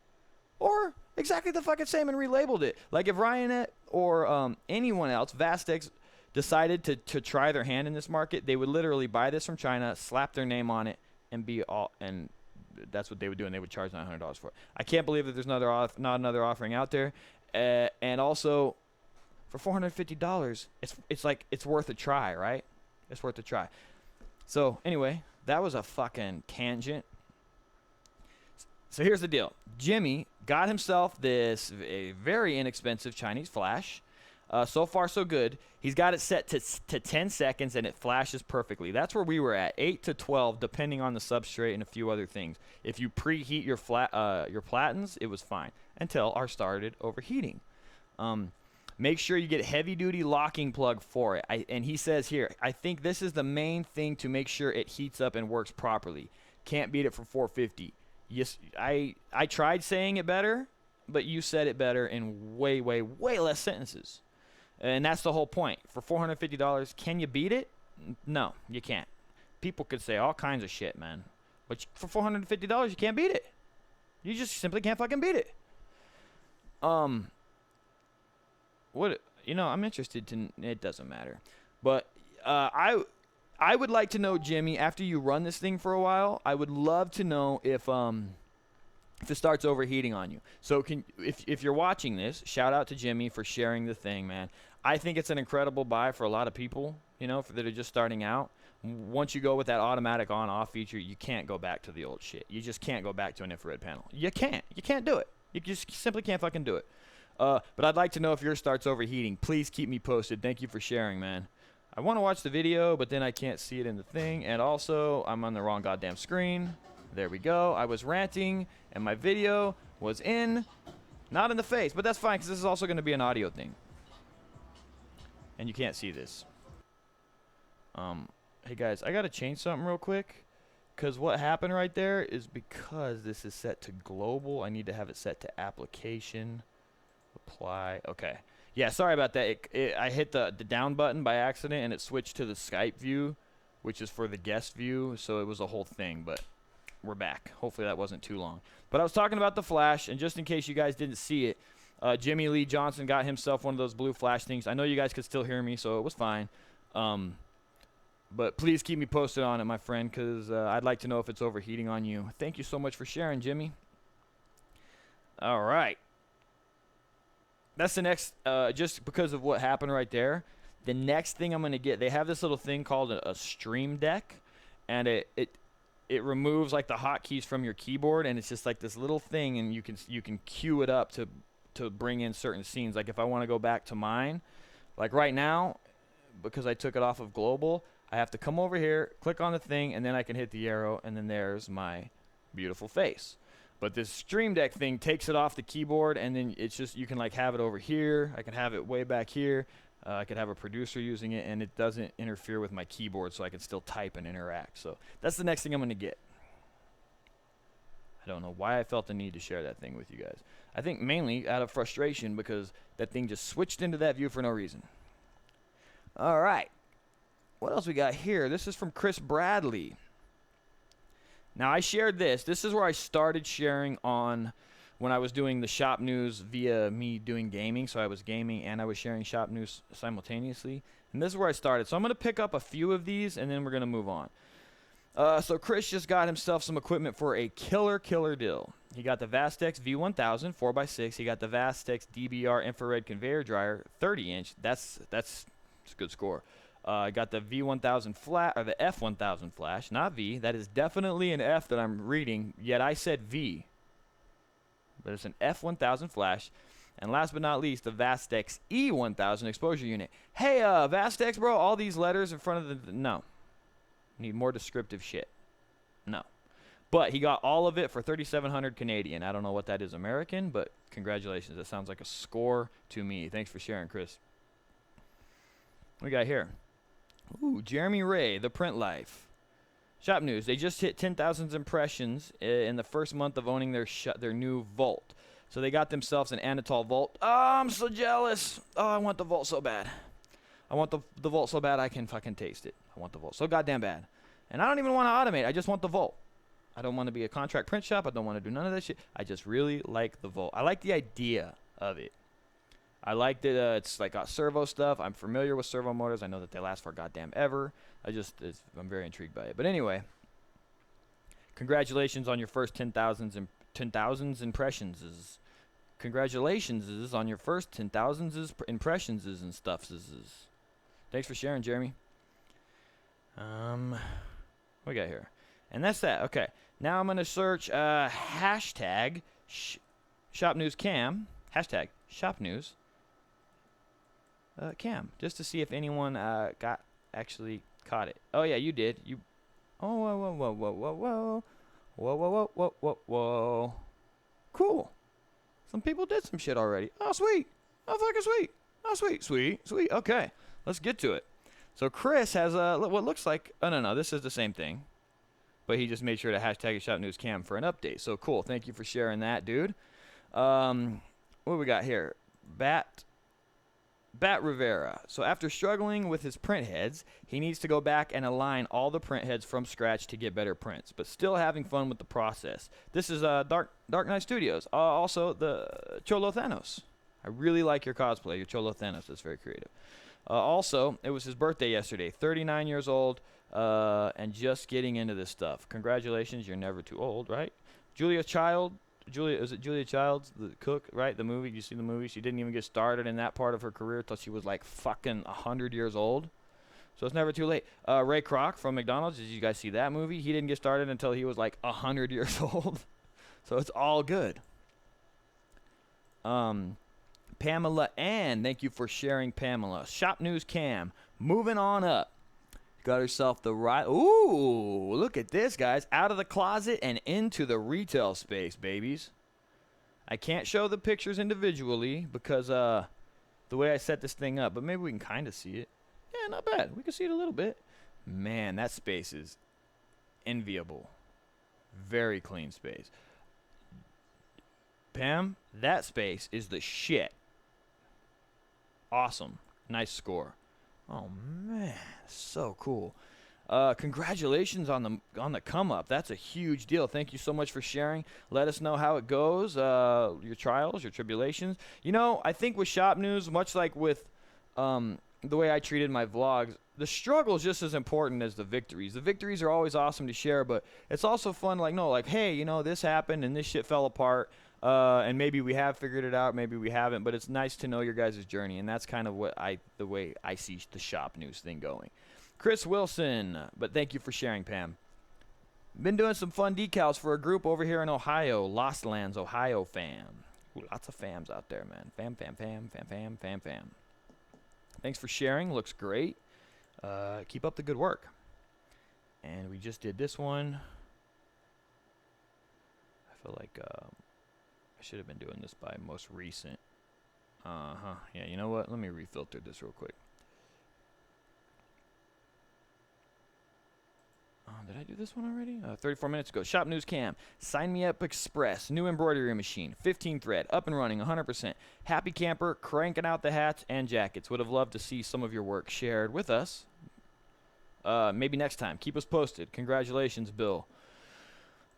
or exactly the fucking same and relabeled it. Like if Ryonet or anyone else, Vastex, decided to try their hand in this market, they would literally buy this from China, slap their name on it, and that's what they would do, and they would charge $900 for it. I can't believe that there's not another offering out there. And also, for $450, it's like it's worth a try, right? It's worth a try. So anyway, that was a fucking tangent. So here's the deal. Jimmy got himself a very inexpensive Chinese flash. So far, so good. He's got it set to 10 seconds, and it flashes perfectly. That's where we were at, 8 to 12, depending on the substrate and a few other things. If you preheat your platens, it was fine until ours started overheating. Make sure you get heavy-duty locking plug for it. And he says here, I think this is the main thing to make sure it heats up and works properly. Can't beat it for 450. Yes, I tried saying it better, but you said it better in way, way, way less sentences. And that's the whole point. For $450, can you beat it? No, you can't. People could say all kinds of shit, man. But for $450, you can't beat it. You just simply can't fucking beat it. What, you know, I'm interested to, it doesn't matter. But I would like to know, Jimmy, after you run this thing for a while, I would love to know if it starts overheating on you. So if you're watching this, shout out to Jimmy for sharing the thing, man. I think it's an incredible buy for a lot of people, you know, that are just starting out. Once you go with that automatic on-off feature, you can't go back to the old shit. You just can't go back to an infrared panel. You can't. You can't do it. You just simply can't fucking do it. But I'd like to know if yours starts overheating. Please keep me posted. Thank you for sharing, man. I want to watch the video, but then I can't see it in the thing. And also, I'm on the wrong goddamn screen. There we go. I was ranting, and my video was not in the face. But that's fine, because this is also going to be an audio thing. And you can't see this. Hey, guys, I got to change something real quick. Because what happened right there is because this is set to global, I need to have it set to application. Apply. Okay. Yeah, sorry about that. I hit the down button by accident, and it switched to the Skype view, which is for the guest view. So it was a whole thing, but we're back. Hopefully that wasn't too long. But I was talking about the flash, and just in case you guys didn't see it, Jimmy Lee Johnson got himself one of those blue flash things. I know you guys could still hear me, so it was fine. But please keep me posted on it, my friend, because I'd like to know if it's overheating on you. Thank you so much for sharing, Jimmy. All right. That's the next, just because of what happened right there, the next thing I'm going to get, they have this little thing called a Stream Deck, and it removes like the hotkeys from your keyboard, and it's just like this little thing, and you can cue it up to bring in certain scenes. Like if I want to go back to mine, like right now, because I took it off of global, I have to come over here, click on the thing, and then I can hit the arrow, and then there's my beautiful face. But this Stream Deck thing takes it off the keyboard, and then it's just, you can like have it over here. I can have it way back here. I could have a producer using it, and it doesn't interfere with my keyboard, so I can still type and interact. So that's the next thing I'm going to get. I don't know why I felt the need to share that thing with you guys. I think mainly out of frustration because that thing just switched into that view for no reason. All right. What else we got here? This is from Chris Bradley. Now, I shared this. This is where I started sharing on when I was doing the shop news via me doing gaming. So I was gaming and I was sharing shop news simultaneously. And this is where I started. So I'm going to pick up a few of these and then we're going to move on. So Chris just got himself some equipment for a killer deal. He got the Vastex V1000 4x6. He got the Vastex DBR infrared conveyor dryer 30-inch. That's a good score. Got the V1000 flash, or the F1000 flash, not V. That is definitely an F that I'm reading, yet I said V. But it's an F1000 flash. And last but not least, the Vastex E1000 exposure unit. Hey, Vastex, bro, all these letters in front of the... No. Need more descriptive shit. No. But he got all of it for $3,700 Canadian. I don't know what that is American, but congratulations. That sounds like a score to me. Thanks for sharing, Chris. What we got here? Ooh, Jeremy Ray, The Print Life. Shop news. They just hit 10,000 impressions in the first month of owning their new Volt. So they got themselves an Anatol Volt. Oh, I'm so jealous. Oh, I want the Volt so bad. I want the Volt so bad I can fucking taste it. I want the Volt so goddamn bad. And I don't even want to automate. I just want the Volt. I don't want to be a contract print shop. I don't want to do none of that shit. I just really like the Volt. I like the idea of it. I like that it's like got servo stuff. I'm familiar with servo motors. I know that they last for goddamn ever. I'm very intrigued by it. But anyway, congratulations on your first 10,000 impressions. Congratulations on your first 10,000 impressions and stuff. Thanks for sharing, Jeremy. What we got here? And that's that. Okay. Now I'm going to search hashtag shop news cam. Hashtag shop news. cam, just to see if anyone actually caught it. Oh yeah, you did. You. Oh whoa whoa whoa whoa whoa whoa whoa whoa whoa whoa whoa. Cool. Some people did some shit already. Oh sweet. Oh fucking sweet. Oh sweet sweet sweet. Okay, let's get to it. So Chris has what looks like. Oh no, this is the same thing, but he just made sure to hashtag a Shout News Cam for an update. So cool. Thank you for sharing that, dude. What we got here? Bat Rivera. So after struggling with his print heads, he needs to go back and align all the print heads from scratch to get better prints, but still having fun with the process. This is Dark Knight Studios. Also, the Cholo Thanos. I really like your cosplay, your Cholo Thanos. That's very creative. Also, it was his birthday yesterday. 39 years old, and just getting into this stuff. Congratulations, you're never too old, right? Julia Childs, the cook, right? The movie, you see the movie? She didn't even get started in that part of her career till she was like fucking 100 years old. So it's never too late. Ray Kroc from McDonald's, did you guys see that movie? He didn't get started until he was like 100 years old. So it's all good. Pamela Ann, thank you for sharing, Pamela. Shop News Cam, moving on up. Got herself the right. Ooh, look at this, guys. Out of the closet and into the retail space, babies. I can't show the pictures individually because the way I set this thing up, but maybe we can kind of see it. Yeah, not bad. We can see it a little bit. Man, that space is enviable. Very clean space. Pam, that space is the shit. Awesome. Nice score. Oh man, so cool. Congratulations on the come up. That's a huge deal. Thank you so much for sharing. Let us know how it goes, your trials, your tribulations. You know, I think with Shop News, much like with the way I treated my vlogs, the struggle is just as important as the victories. The victories are always awesome to share, but it's also fun, like, hey, you know, this happened and this shit fell apart. And maybe we have figured it out, maybe we haven't, but it's nice to know your guys' journey, and that's kind of the way I see the Shop News thing going. Chris Wilson, but thank you for sharing, Pam. Been doing some fun decals for a group over here in Ohio, Lost Lands, Ohio fam. Ooh, lots of fams out there, man. Fam, fam, fam, fam, fam, fam, fam. Thanks for sharing, looks great. Keep up the good work. And we just did this one. I feel like I should have been doing this by most recent. Yeah, you know what? Let me refilter this real quick. Did I do this one already? 34 minutes ago. Shop News Cam. Sign Me Up Express. New embroidery machine. 15 thread. Up and running 100%. Happy camper. Cranking out the hats and jackets. Would have loved to see some of your work shared with us. Maybe next time. Keep us posted. Congratulations, Bill.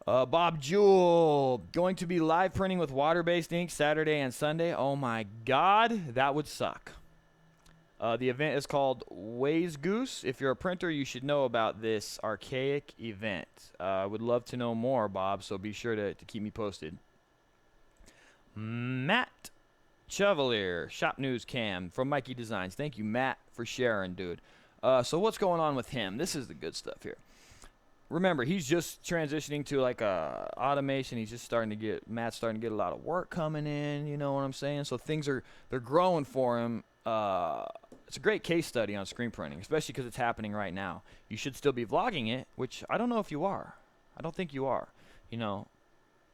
Bob Jewell, going to be live printing with water-based ink Saturday and Sunday. Oh my God, that would suck. The event is called Waze Goose. If you're a printer, you should know about this archaic event. I would love to know more, Bob, so be sure to keep me posted. Matt Chevalier, Shop News Cam from Mikey Designs. Thank you, Matt, for sharing, dude. So what's going on with him? This is the good stuff here. Remember, he's just transitioning to like automation. He's just Matt's starting to get a lot of work coming in, you know what I'm saying? So they're growing for him. It's a great case study on screen printing, especially because it's happening right now. You should still be vlogging it, which I don't know if you are. I don't think you are. You know,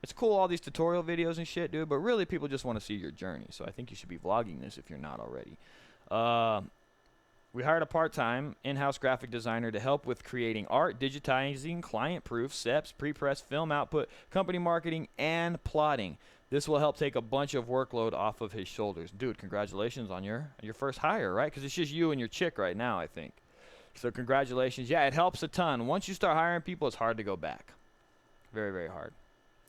it's cool, all these tutorial videos and shit, dude, but really people just want to see your journey. So I think you should be vlogging this if you're not already. We hired a part-time in-house graphic designer to help with creating art, digitizing, client proof, steps, pre-press, film output, company marketing, and plotting. This will help take a bunch of workload off of his shoulders. Dude, congratulations on your first hire, right? Because it's just you and your chick right now, I think. So congratulations. Yeah, it helps a ton. Once you start hiring people, it's hard to go back. Very, very hard.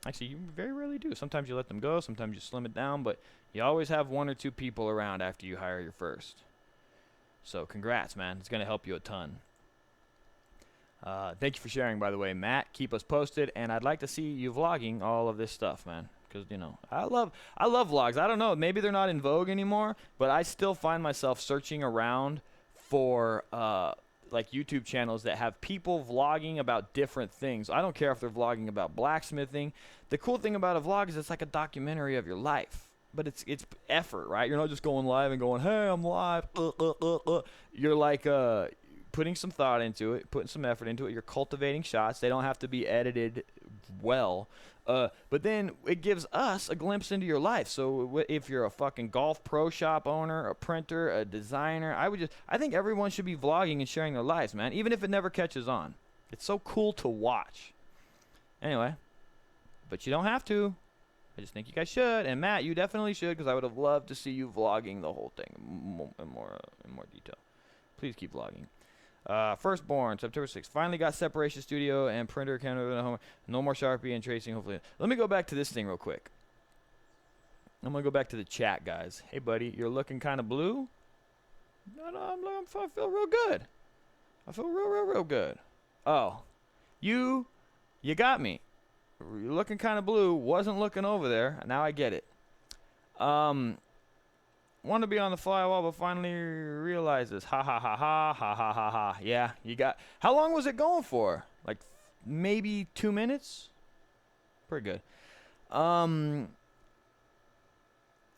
Actually, you very rarely do. Sometimes you let them go. Sometimes you slim it down. But you always have one or two people around after you hire your first. So congrats, man. It's going to help you a ton. Thank you for sharing, by the way, Matt. Keep us posted. And I'd like to see you vlogging all of this stuff, man. Because, you know, I love vlogs. I don't know. Maybe they're not in vogue anymore. But I still find myself searching around for, like, YouTube channels that have people vlogging about different things. I don't care if they're vlogging about blacksmithing. The cool thing about a vlog is it's like a documentary of your life. but it's effort, right? You're not just going live and going, hey, I'm live. You're like putting some thought into it, putting some effort into it. You're cultivating shots. They don't have to be edited well. But then it gives us a glimpse into your life. So if you're a fucking golf pro shop owner, a printer, a designer, I think everyone should be vlogging and sharing their lives, man, even if it never catches on. It's so cool to watch. Anyway, but you don't have to. I just think you guys should, and Matt, you definitely should, because I would have loved to see you vlogging the whole thing in more detail. Please keep vlogging. Firstborn, September 6th. Finally got separation studio and printer camera at home. No more Sharpie and tracing, hopefully. Let me go back to this thing real quick. I'm going to go back to the chat, guys. Hey, buddy, you're looking kind of blue? No, I feel real good. I feel real good. Oh, you got me. You're looking kind of blue. Wasn't looking over there. Now I get it. Want to be on the fly wall, but finally realized this. Ha ha ha ha ha ha ha ha. Yeah, you got. How long was it going for? Like maybe 2 minutes. Pretty good.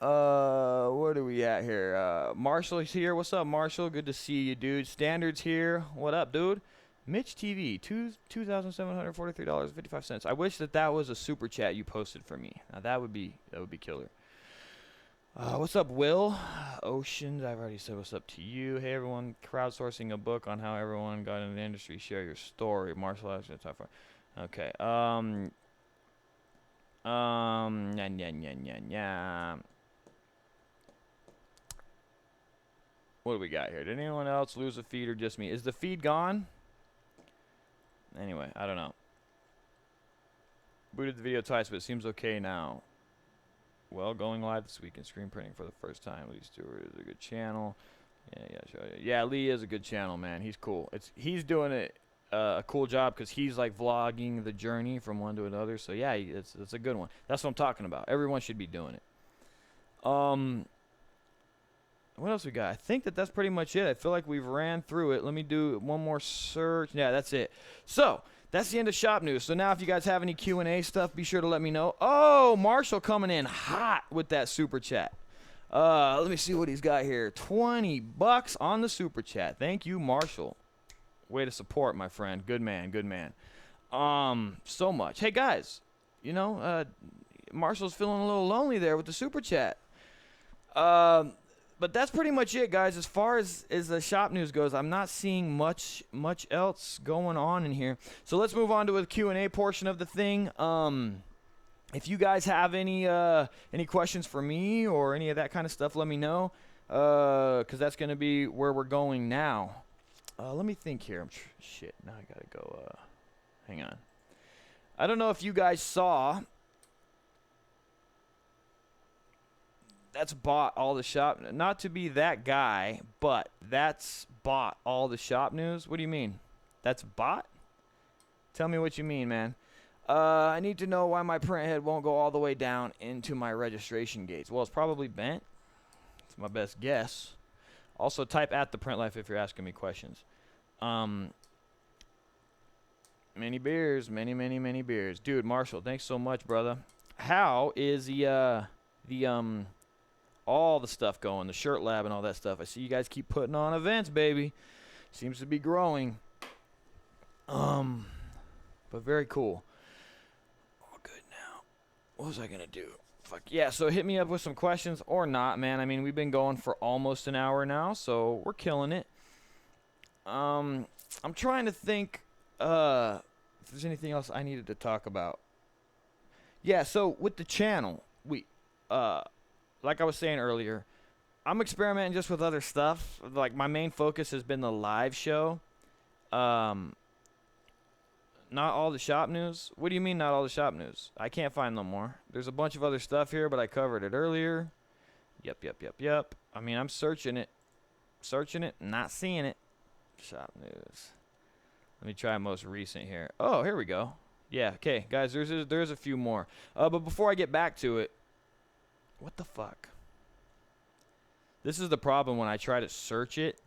Where do we at here? Marshall's here. What's up, Marshall? Good to see you, dude. Standards here. What up, dude? Mitch TV, $2,743.55. I wish that was a super chat you posted for me. Now that would be killer. What's up, Will? Oceans, I've already said what's up to you. Hey, everyone. Crowdsourcing a book on how everyone got into the industry. Share your story. Martial arts. Okay. What do we got here? Did anyone else lose a feed or just me? Is the feed gone? Anyway, I don't know. Booted the video twice, but it seems okay now. Well, going live this week in screen printing for the first time. Lee Stewart is a good channel. Yeah, Lee is a good channel, man. He's cool. He's doing a cool job because he's like vlogging the journey from one to another. So yeah, it's a good one. That's what I'm talking about. Everyone should be doing it. What else we got? I think that's pretty much it. I feel like we've ran through it. Let me do one more search. Yeah, that's it. So that's the end of shop news. So now if you guys have any Q&A stuff, be sure to let me know. Oh, Marshall coming in hot with that super chat. Let me see what he's got here. $20 on the super chat. Thank you, Marshall. Way to support, my friend. Good man, good man. So much. Hey, guys, Marshall's feeling a little lonely there with the super chat. But that's pretty much it, guys. As far as the shop news goes, I'm not seeing much else going on in here. So let's move on to the Q&A portion of the thing. If you guys have any questions for me or any of that kind of stuff, let me know, because that's going to be where we're going now. Let me think here. Shit, now I got to go. Hang on. I don't know if you guys saw. That's bought all the shop. Not to be that guy, but that's bought all the shop news. What do you mean? That's bought? Tell me what you mean, man. I need to know why my print head won't go all the way down into my registration gates. Well, it's probably bent. It's my best guess. Also, type at the print life if you're asking me questions. Many beers, many beers. Dude, Marshall, thanks so much, brother. How is the all the stuff going, the shirt lab and all that stuff? I see you guys keep putting on events, baby. Seems to be growing. But very cool. All good now. What was I gonna do? Fuck yeah, so hit me up with some questions or not, man. I mean, we've been going for almost an hour now, so we're killing it. I'm trying to think if there's anything else I needed to talk about. Yeah, so with the channel, we like I was saying earlier, I'm experimenting just with other stuff. Like, my main focus has been the live show. Not all the shop news. What do you mean not all the shop news? I can't find no more. There's a bunch of other stuff here, but I covered it earlier. Yep. I mean, I'm searching it, not seeing it. Shop news. Let me try most recent here. Oh, here we go. Yeah, okay, guys, there's a few more. But before I get back to it, what the fuck? This is the problem when I try to search it,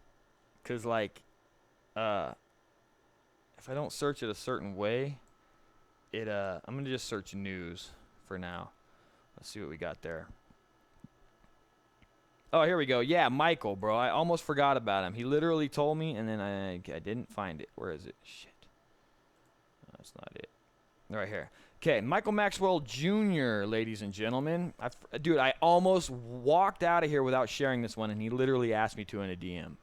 because, like, if I don't search it a certain way, I'm going to just search news for now. Let's see what we got there. Oh, here we go. Yeah, Michael, bro. I almost forgot about him. He literally told me, and then I didn't find it. Where is it? Shit. That's not it. Right here. Okay, Michael Maxwell Jr., ladies and gentlemen. Dude, I almost walked out of here without sharing this one, and he literally asked me to in a DM.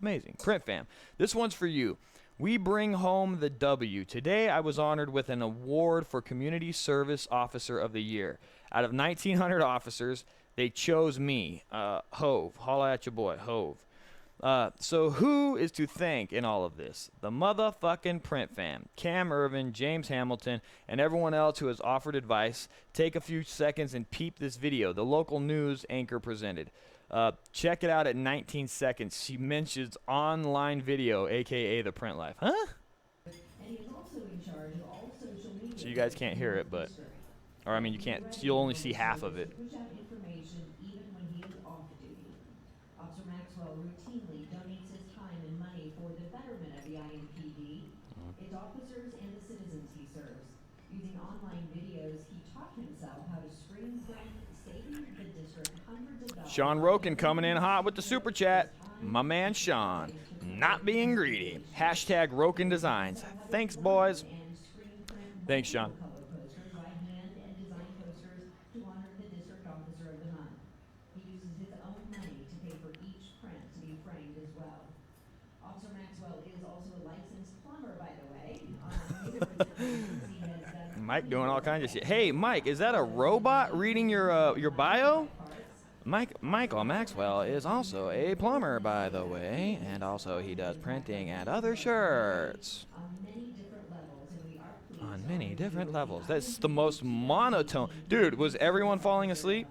Amazing. Print fam. This one's for you. We bring home the W. Today, I was honored with an award for Community Service Officer of the Year. Out of 1,900 officers, they chose me. Hove. Holla at your boy, Hove. So who is to thank in all of this? The motherfucking print fam. Cam Earven, James Hamilton, and everyone else who has offered advice. Take a few seconds and peep this video. The local news anchor presented. Check it out at 19 seconds. She mentions online video, a.k.a. the print life. Huh? And he is also in charge of all social media. So you guys can't hear it, but... Or, I mean, you can't... You'll only see half of it. Push out information even when he is off duty. Officer Maxwell routinely donates his time and money for the betterment of the IMPD, its officers, and the citizens he serves. Using online videos, he taught himself how to screen print, saving the district hundreds of dollars. Sean Roken coming in hot with the super chat. My man Sean, not being greedy. Hashtag Roken Designs. Thanks, boys. Thanks, Sean. Mike doing all kinds of shit. Hey, Mike, is that a robot reading your bio? Michael Maxwell is also a plumber, by the way, and also he does printing and other shirts. On many different levels. That's the most monotone. Dude, was everyone falling asleep?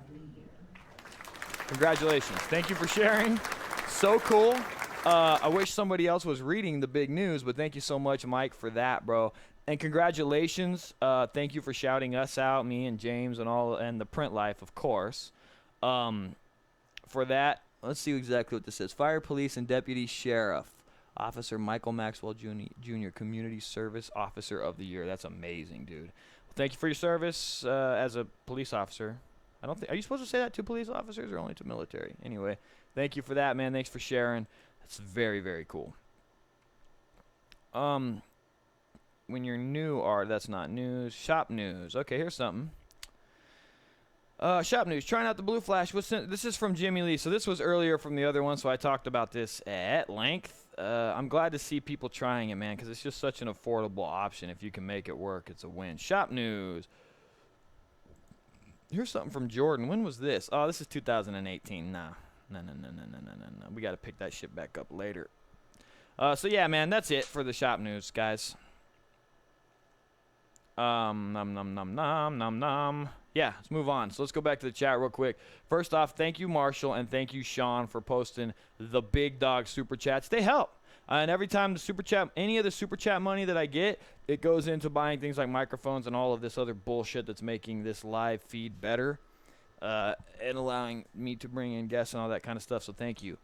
Congratulations. Thank you for sharing. So cool. I wish somebody else was reading the big news, but thank you so much, Mike, for that, bro. And congratulations. Thank you for shouting us out, me and James and the print life, of course. For that, let's see exactly what this says. Fire, police, and deputy sheriff. Officer Michael Maxwell Jr., Community Service Officer of the Year. That's amazing, dude. Well, thank you for your service as a police officer. Are you supposed to say that to police officers or only to military? Anyway, thank you for that, man. Thanks for sharing. That's very, very cool. When you're new, that's not news. Shop news. Okay, here's something. Shop news. Trying out the Blue Flash. This is from Jimmy Lee. So this was earlier from the other one, so I talked about this at length. I'm glad to see people trying it, man, because it's just such an affordable option. If you can make it work, it's a win. Shop news. Here's something from Jordan. When was this? Oh, this is 2018. No. We got to pick that shit back up later. So yeah, man, that's it for the shop news, guys. Yeah, let's move on. So let's go back to the chat real quick. First off, thank you, Marshall, and thank you, Sean, for posting the big dog super chats. They help. And every time the super chat, any of the super chat money that I get, it goes into buying things like microphones and all of this other bullshit that's making this live feed better and allowing me to bring in guests and all that kind of stuff. So thank you.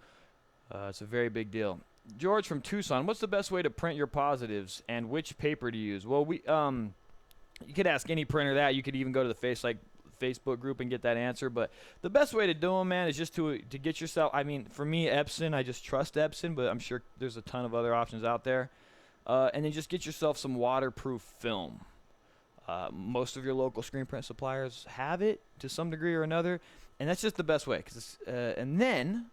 It's a very big deal. George from Tucson, what's the best way to print your positives and which paper to use? Well, you could ask any printer that. You could even go to the Facebook group and get that answer. But the best way to do them, man, is just to get yourself. I mean, for me, Epson, I just trust Epson, but I'm sure there's a ton of other options out there. And then just get yourself some waterproof film. Most of your local screen print suppliers have it to some degree or another, and that's just the best way. And then,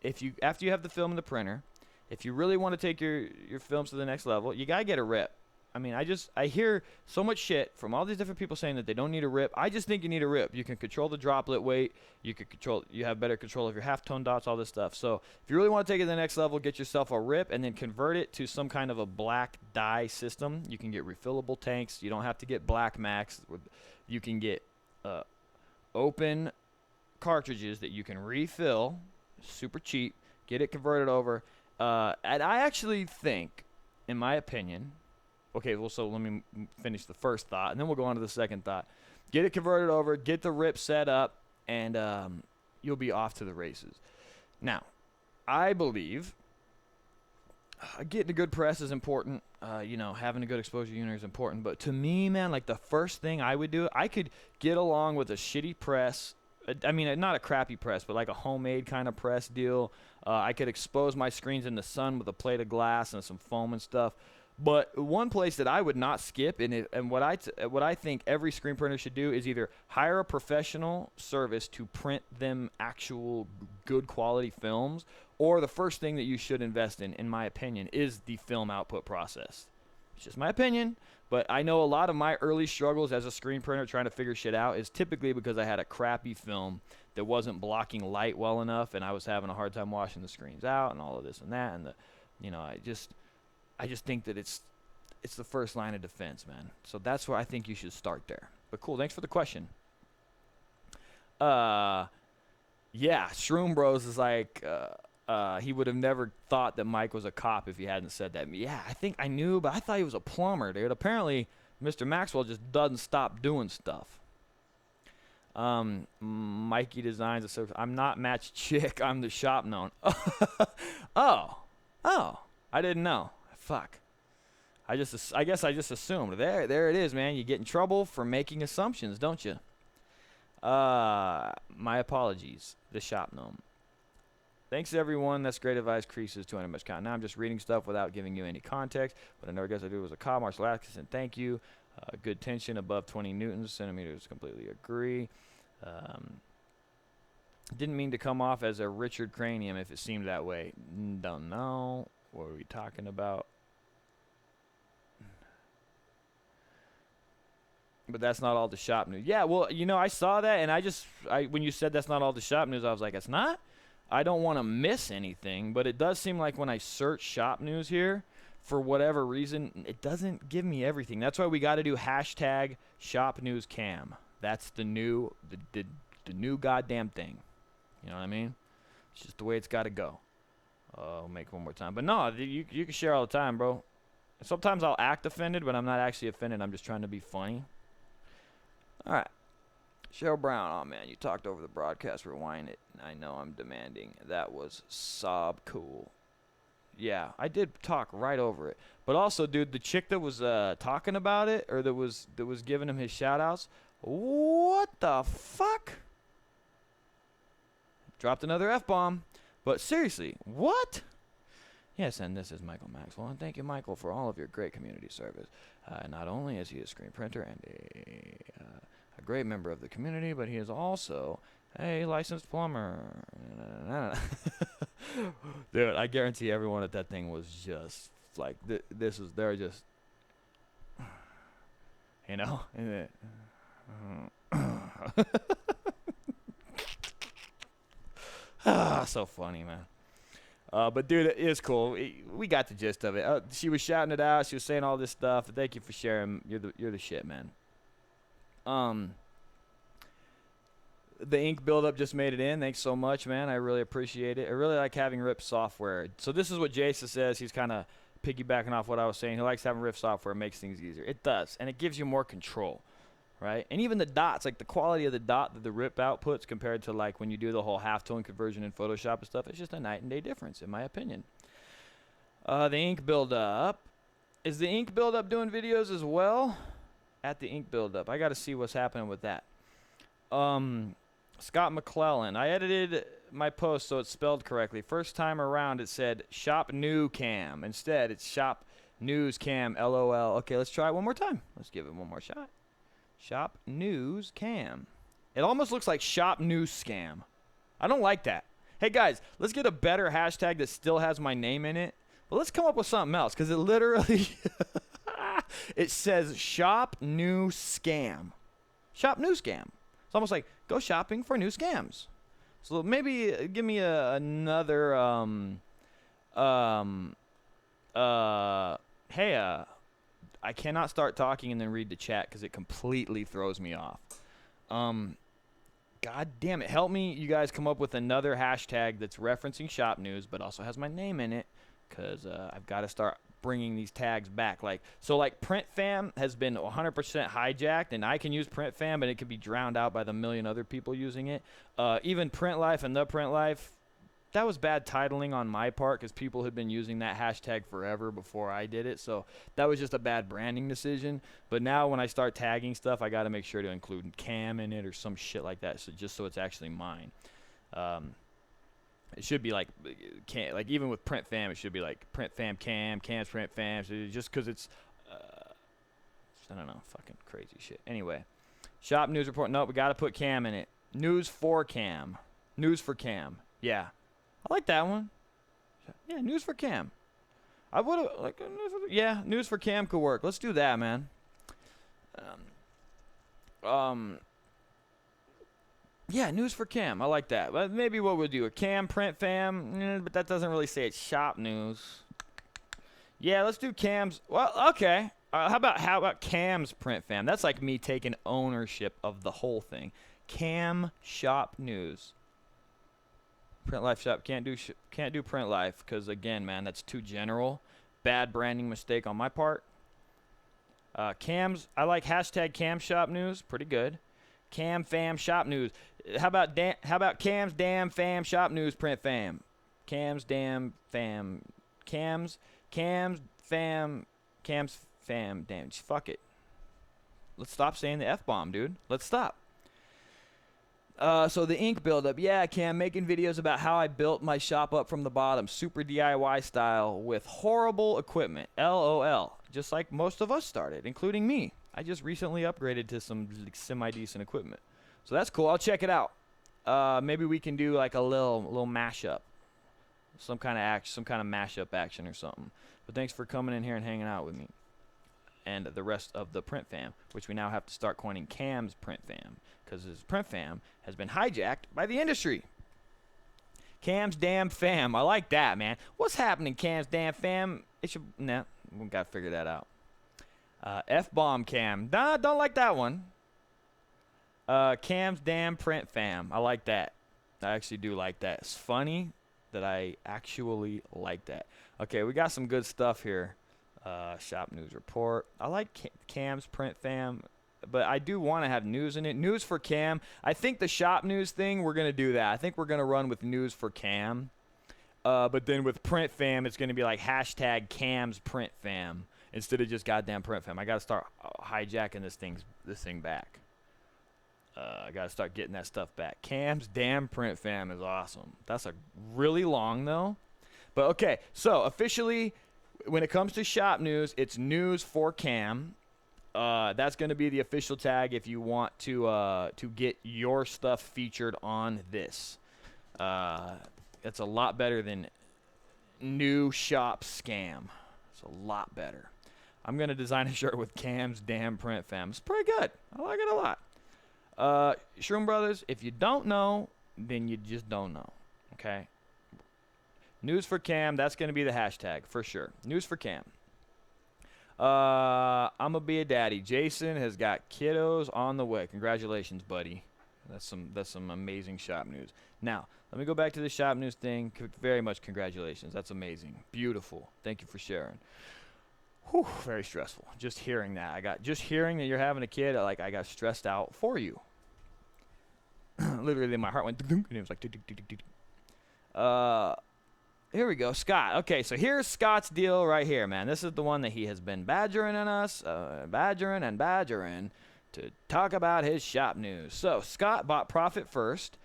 after you have the film in the printer, if you really want to take your films to the next level, you gotta get a rip. I mean, I hear so much shit from all these different people saying that they don't need a rip. I just think you need a rip. You can control the droplet weight. You have better control of your halftone dots, all this stuff. So if you really want to take it to the next level, get yourself a rip and then convert it to some kind of a black dye system. You can get refillable tanks. You don't have to get Black Max. You can get open cartridges that you can refill, super cheap. Get it converted over. And I actually think, in my opinion. Okay, well, so let me finish the first thought, and then we'll go on to the second thought. Get it converted over, get the rip set up, and you'll be off to the races. Now, I believe getting a good press is important. Having a good exposure unit is important. But to me, man, like the first thing I would do, I could get along with a shitty press I mean, not a crappy press, but like a homemade kind of press deal. I could expose my screens in the sun with a plate of glass and some foam and stuff. But one place that I would not skip, and what I think every screen printer should do is either hire a professional service to print them actual good quality films, or the first thing that you should invest in my opinion, is the film output process. It's just my opinion, but I know a lot of my early struggles as a screen printer trying to figure shit out is typically because I had a crappy film that wasn't blocking light well enough, and I was having a hard time washing the screens out and all of this and that, and I just think that it's the first line of defense, man. So that's where I think you should start there. But cool, thanks for the question. Yeah, Shroom Bros is like, he would have never thought that Mike was a cop if he hadn't said that. Yeah, I think I knew, but I thought he was a plumber, dude. Apparently, Mr. Maxwell just doesn't stop doing stuff. Mikey Designs, I'm not Match Chick, I'm the shop known. Oh, I didn't know. Fuck. I guess I just assumed. There it is, man. You get in trouble for making assumptions, don't you? My apologies. The shop gnome. Thanks everyone. That's great advice. Creases 200 much count. Now I'm just reading stuff without giving you any context. But I never guess I do was a cop. Martial artist, and thank you. Good tension above 20 newtons centimeters. Completely agree. Didn't mean to come off as a Richard Cranium if it seemed that way. Don't know. What are we talking about? But that's not all the shop news. Yeah, well, I saw that, and when you said that's not all the shop news, I was like, it's not? I don't want to miss anything, but it does seem like when I search shop news here, for whatever reason, it doesn't give me everything. That's why we got to do hashtag shop news cam. That's the new goddamn thing. You know what I mean? It's just the way it's got to go. I'll make one more time. But no, you can share all the time, bro. Sometimes I'll act offended, but I'm not actually offended. I'm just trying to be funny. All right. Cheryl Brown, oh man, you talked over the broadcast. Rewind it. I know I'm demanding. That was sob cool. Yeah, I did talk right over it. But also, dude, the chick that was talking about it, or that was giving him his shout-outs, what the fuck? Dropped another F-bomb. But seriously, what? Yes, and this is Michael Maxwell, and thank you, Michael, for all of your great community service. Not only is he a screen printer and a great member of the community, but he is also a licensed plumber. Dude, I guarantee everyone at that thing was just like, they're just, so funny, man. But dude, it is cool. We got the gist of it. She was shouting it out. She was saying all this stuff. Thank you for sharing. You're the shit, man. The ink buildup just made it in. Thanks so much, man. I really appreciate it. I really like having RIP software. So this is what Jason says. He's kind of piggybacking off what I was saying. He likes having RIP software. It makes things easier. It does, and it gives you more control, right? And even the dots, like the quality of the dot that the RIP outputs compared to like when you do the whole halftone conversion in Photoshop and stuff, it's just a night and day difference, in my opinion. The ink buildup. Is the ink buildup doing videos as well? At the ink buildup, I got to see what's happening with that. Scott McClellan. I edited my post so it's spelled correctly. First time around, it said shop new cam. Instead, it's shop news cam. LOL. Okay, let's try it one more time. Let's give it one more shot. Shop news cam. It almost looks like shop news scam. I don't like that. Hey guys, let's get a better hashtag that still has my name in it. But let's come up with something else, because it literally it says shop new scam. Shop new scam. It's almost like go shopping for new scams. So maybe give me another hey, I cannot start talking and then read the chat because it completely throws me off. God damn it. Help me, you guys, come up with another hashtag that's referencing shop news but also has my name in it, because I've got to start bringing these tags back. Like Print Fam has been 100% hijacked, and I can use Print Fam, but it can be drowned out by the million other people using it. Even Print Life and The Print Life, that was bad titling on my part because people had been using that hashtag forever before I did it. So that was just a bad branding decision. But now when I start tagging stuff, I got to make sure to include cam in it or some shit like that. So just so it's actually mine. It should be like even with print fam, it should be like print fam cam, cam's print fam. So just because it's, I don't know, fucking crazy shit. Anyway, shop news report. Nope, we got to put cam in it. News for cam. News for cam. Yeah. I like that one. Yeah, news for cam. I would have like yeah, news for cam could work. Let's do that, man. Yeah, news for cam. I like that. But maybe what we'll do a cam print fam, but that doesn't really say it's shop news. Yeah, let's do cams. Well, okay. How about cam's print fam? That's like me taking ownership of the whole thing. Cam shop news. Print life shop can't do print life because again, man, that's too general. Bad branding mistake on my part. Cams, I like hashtag cam shop news, pretty good. Cam fam shop news. How about cam's damn fam shop news print fam? Cam's damn fam. Cam's fam. Cam's fam. Damn, fuck it. Let's stop saying the F-bomb, dude. Let's stop. So the ink buildup. Yeah, Cam, making videos about how I built my shop up from the bottom. Super DIY style with horrible equipment. LOL. Just like most of us started, including me. I just recently upgraded to some semi-decent equipment. So that's cool. I'll check it out. Maybe we can do like a little mashup. Some kind of mashup action or something. But thanks for coming in here and hanging out with me. And the rest of the print fam, which we now have to start coining Cam's print fam. Because his print fam has been hijacked by the industry. Cam's damn fam. I like that, man. What's happening, Cam's damn fam? It should... Nah, we got to figure that out. F-bomb Cam. Nah, don't like that one. Cam's damn print fam. I like that. I actually do like that. It's funny that I actually like that. Okay, we got some good stuff here. Shop news report. I like Cam's print fam, but I do want to have news in it. News for Cam. I think the shop news thing, we're going to do that. I think we're going to run with news for Cam. But then with print fam, it's going to be like hashtag Cam's print fam instead of just goddamn print fam. I got to start hijacking this thing back. I got to start getting that stuff back. Cam's damn print fam is awesome. That's a really long though. But okay, so officially when it comes to shop news, it's news for Cam. That's going to be the official tag if you want to get your stuff featured on this. That's a lot better than new shop scam. It's a lot better. I'm going to design a shirt with Cam's damn print fam. It's pretty good. I like it a lot. Shroom Brothers, if you don't know, then you just don't know. Okay? News for Cam, that's going to be the hashtag for sure. News for Cam. I'm going to be a daddy. Jason has got kiddos on the way. Congratulations, buddy. That's some amazing shop news. Now, let me go back to the shop news thing. Very much congratulations. That's amazing. Beautiful. Thank you for sharing. Whew, very stressful. Just hearing that. Just hearing that you're having a kid, I got stressed out for you. Literally, my heart went and it was like here we go, Scott. Okay, so here's Scott's deal right here, man. This is the one that he has been badgering on us, badgering to talk about his shop news. So Scott bought Profit First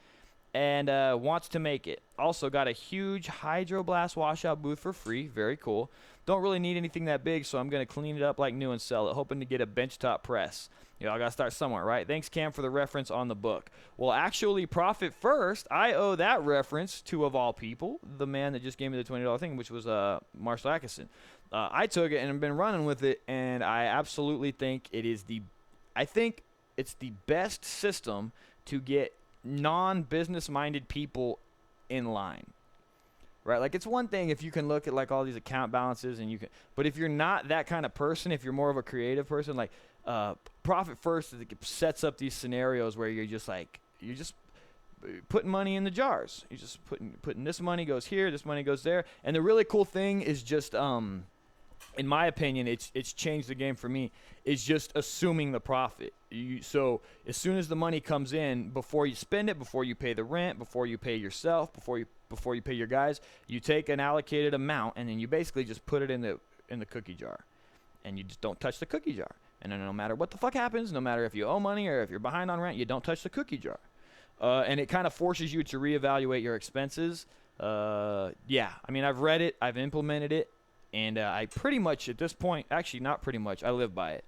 and wants to make it. Also got a huge hydroblast washout booth for free. Very cool. Don't really need anything that big, so I'm going to clean it up like new and sell it, hoping to get a benchtop press. You know, I got to start somewhere, right? Thanks, Cam, for the reference on the book. Well, actually, Profit First, I owe that reference to, of all people, the man that just gave me the $20 thing, which was Marshall Atkinson. I took it and have been running with it, and I absolutely think it's the best system to get non-business-minded people in line. Right, like it's one thing if you can look at like all these account balances and but if you're not that kind of person, if you're more of a creative person, like Profit First sets up these scenarios where you're just putting money in the jars. You're just putting this money goes here, this money goes there, and the really cool thing is just in my opinion, it's changed the game for me. Is just assuming the profit. So as soon as the money comes in, before you spend it, before you pay the rent, before you pay yourself, before before you pay your guys, you take an allocated amount and then you basically just put it in the cookie jar, and you just don't touch the cookie jar. And then no matter what the fuck happens, no matter if you owe money or if you're behind on rent, you don't touch the cookie jar. And it kind of forces you to reevaluate your expenses. Yeah, I mean, I've read it, I've implemented it, and I pretty much at this point, actually not pretty much, I live by it.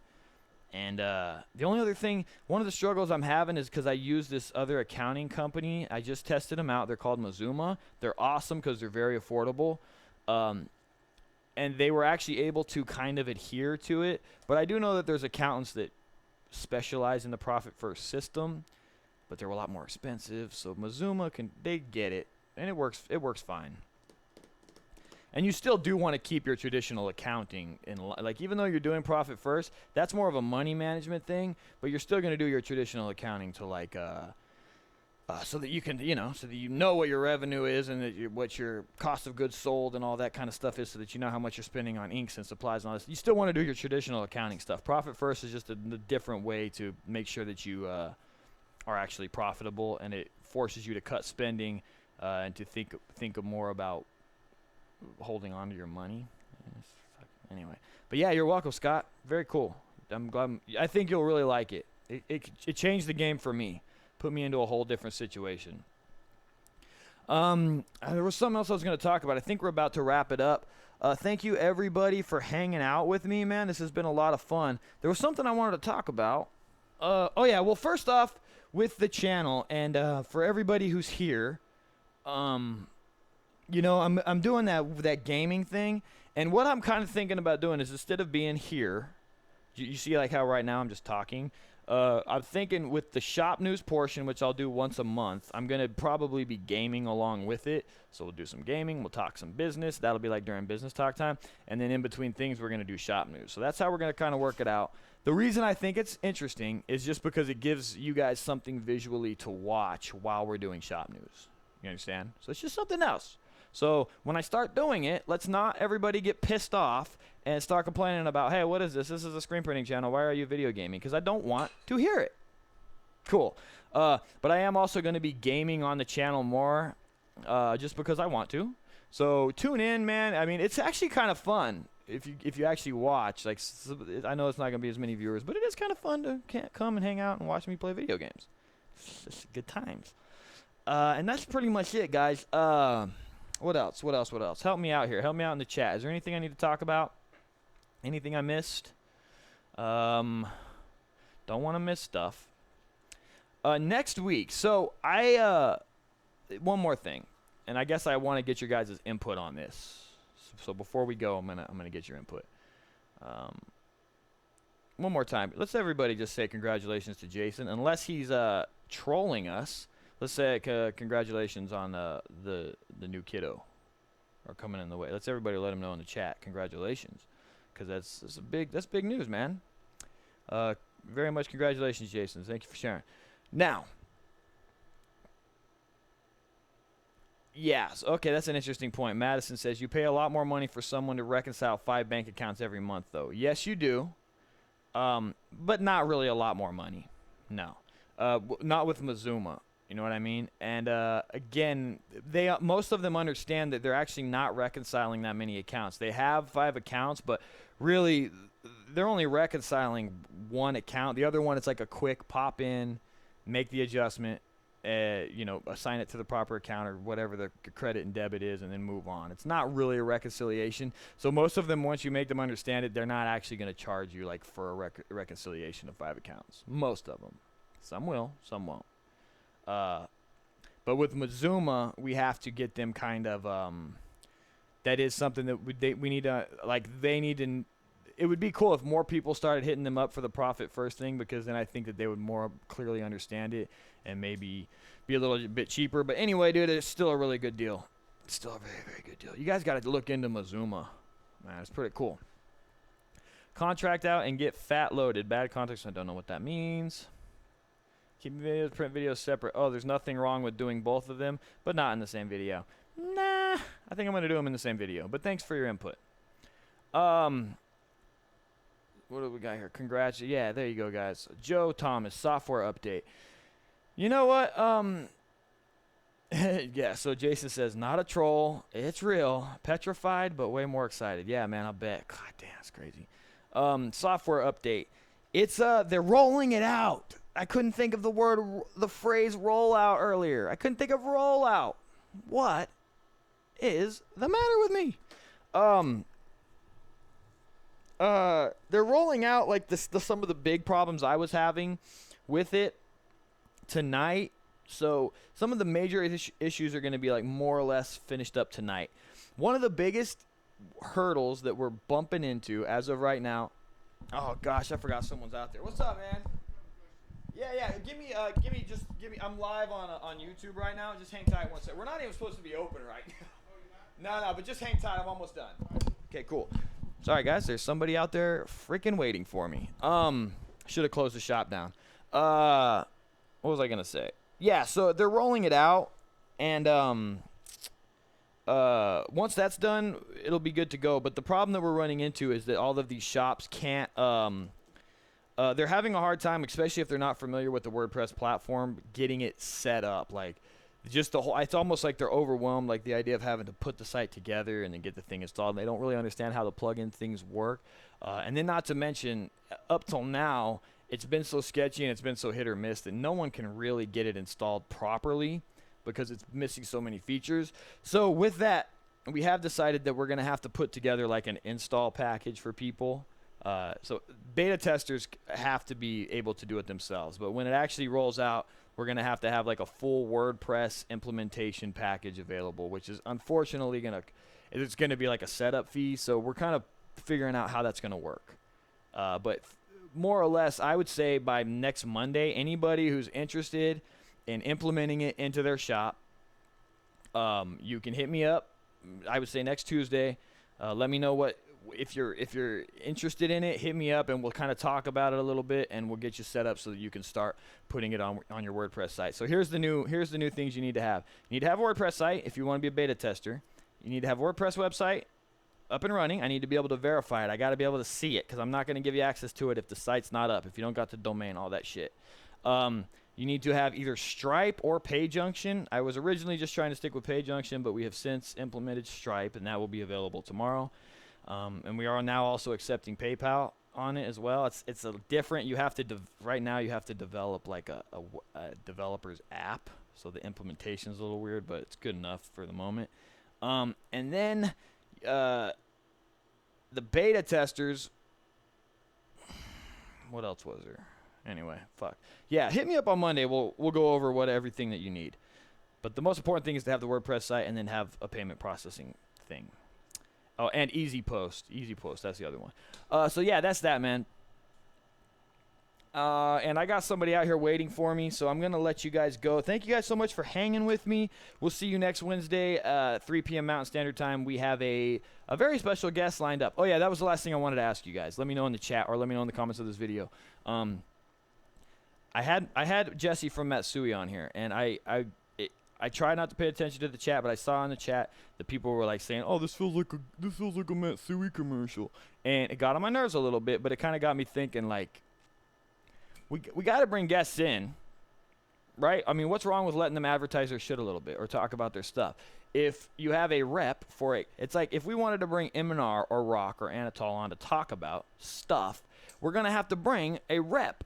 And the only other thing, one of the struggles I'm having is because I use this other accounting company. I just tested them out. They're called Mazuma. They're awesome because they're very affordable. And they were actually able to kind of adhere to it. But I do know that there's accountants that specialize in the profit first system, but they're a lot more expensive. So Mazuma they get it, and it works fine. And you still do want to keep your traditional accounting like, even though you're doing profit first, that's more of a money management thing, but you're still going to do your traditional accounting to like so that you can, so that you know what your revenue is and that what your cost of goods sold and all that kind of stuff is, so that you know how much you're spending on inks and supplies and all this. You still want to do your traditional accounting stuff. Profit first is just a different way to make sure that you are actually profitable, and it forces you to cut spending and to think more about holding on to your money. Anyway, but yeah, you're welcome, Scott. Very cool. I'm glad. I think you'll really like it. It changed the game for me. Put me into a whole different situation. There was something else I was going to talk about. I think we're about to wrap it up. Thank you, everybody, for hanging out with me, man. This has been a lot of fun. There was something I wanted to talk about. Oh, yeah. Well, first off, with the channel, and for everybody who's here, I'm doing that gaming thing. And what I'm kind of thinking about doing is, instead of being here, you see like how right now I'm just talking. I'm thinking with the shop news portion, which I'll do once a month, I'm going to probably be gaming along with it. So we'll do some gaming. We'll talk some business. That'll be like during business talk time. And then in between things, we're going to do shop news. So that's how we're going to kind of work it out. The reason I think it's interesting is just because it gives you guys something visually to watch while we're doing shop news. You understand? So it's just something else. So when I start doing it, let's not everybody get pissed off and start complaining about, hey, what is this? This is a screen printing channel. Why are you video gaming? Because I don't want to hear it. Cool. But I am also going to be gaming on the channel more just because I want to. So tune in, man. I mean, it's actually kind of fun if you actually watch. Like, I know it's not going to be as many viewers, but it is kind of fun to come and hang out and watch me play video games. It's just good times. And that's pretty much it, guys. What else? Help me out here. Help me out in the chat. Is there anything I need to talk about? Anything I missed? Don't want to miss stuff. Next week. So one more thing, and I guess I want to get your guys' input on this. So before we go, I'm gonna get your input. One more time. Let's everybody just say congratulations to Jason, unless he's trolling us. Let's say congratulations on the new kiddo, or coming in the way. Let's everybody let him know in the chat. Congratulations, because that's big news, man. Very much congratulations, Jason. Thank you for sharing. Now, yes, okay, that's an interesting point. Madison says you pay a lot more money for someone to reconcile 5 bank accounts every month, though. Yes, you do, but not really a lot more money. No, not with Mazuma. You know what I mean? And again, most of them understand that they're actually not reconciling that many accounts. They have 5 accounts, but really, they're only reconciling 1 account. The other one, it's like a quick pop in, make the adjustment, assign it to the proper account or whatever the credit and debit is, and then move on. It's not really a reconciliation. So most of them, once you make them understand it, they're not actually going to charge you like for a reconciliation of 5 accounts. Most of them. Some will, some won't. But with Mazuma, we have to get them kind of, that is something that we need to, like, they need to, it would be cool if more people started hitting them up for the profit first thing, because then I think that they would more clearly understand it and maybe be a little bit cheaper. But anyway, dude, it's still a really good deal. It's still a very, very good deal. You guys got to look into Mazuma. Man, it's pretty cool. Contract out and get fat loaded. Bad context, I don't know what that means. Keep videos, print videos separate. Oh, there's nothing wrong with doing both of them, but not in the same video. Nah, I think I'm going to do them in the same video, but thanks for your input. What do we got here? Congrats. Yeah, there you go, guys. Joe Thomas, software update. You know what? Yeah, so Jason says, not a troll. It's real. Petrified, but way more excited. Yeah, man, I bet. God damn, it's crazy. Software update. It's, they're rolling it out. I couldn't think of the phrase rollout earlier. I couldn't think of rollout. What is the matter with me? They're rolling out, like, some of the big problems I was having with it tonight. So some of the major issues are going to be like more or less finished up tonight. One of the biggest hurdles that we're bumping into as of right now. Oh gosh, I forgot someone's out there. What's up, man? Yeah. Give me. I'm live on YouTube right now. Just hang tight one second. We're not even supposed to be open right now. No, but just hang tight. I'm almost done. Okay, cool. Sorry guys, there's somebody out there freaking waiting for me. Should have closed the shop down. What was I gonna say? Yeah, so they're rolling it out, and once that's done, it'll be good to go. But the problem that we're running into is that all of these shops can't. They're having a hard time, especially if they're not familiar with the WordPress platform, getting it set up. Like, just the whole. It's almost like they're overwhelmed, like the idea of having to put the site together and then get the thing installed. They don't really understand how the plugin things work, and then not to mention, up till now, it's been so sketchy and it's been so hit or miss that no one can really get it installed properly because it's missing so many features. So with that, we have decided that we're going to have to put together like an install package for people. So beta testers have to be able to do it themselves. But when it actually rolls out, we're going to have like a full WordPress implementation package available, which is unfortunately it's going to be like a setup fee. So we're kind of figuring out how that's going to work. But more or less, I would say by next Monday, anybody who's interested in implementing it into their shop, you can hit me up. I would say next Tuesday. Let me know if you're interested in it. Hit me up and we'll kind of talk about it a little bit, and we'll get you set up so that you can start putting it on your WordPress site. So here's the new things you need to have. You need to have a WordPress site if you want to be a beta tester. You need to have a WordPress website up and running. I need to be able to verify it. I got to be able to see it because I'm not going to give you access to it if the site's not up, if you don't got the domain, all that shit. You need to have either Stripe or PayJunction. I was originally just trying to stick with PayJunction, but we have since implemented Stripe, and that will be available tomorrow. And we are now also accepting PayPal on it as well. It's a different. You have to right now you have to develop like a developer's app, so the implementation is a little weird, but it's good enough for the moment. And then the beta testers, what else was there? Anyway, fuck. Yeah, hit me up on Monday. We'll go over everything that you need. But the most important thing is to have the WordPress site and then have a payment processing thing. Oh, and Easy Post. Easy Post, that's the other one. So yeah, that's that, man. And I got somebody out here waiting for me, so I'm going to let you guys go. Thank you guys so much for hanging with me. We'll see you next Wednesday, 3 p.m. Mountain Standard Time. We have a very special guest lined up. Oh, yeah, that was the last thing I wanted to ask you guys. Let me know in the chat or let me know in the comments of this video. I had Jesse from Matsui on here, and I tried not to pay attention to the chat, but I saw in the chat that people were like saying, "Oh, this feels like a Matsui commercial," and it got on my nerves a little bit. But it kind of got me thinking, like, we got to bring guests in, right? I mean, what's wrong with letting them advertise their shit a little bit or talk about their stuff? If you have a rep for it, it's like if we wanted to bring Iminar or Rock or Anatol on to talk about stuff, we're gonna have to bring a rep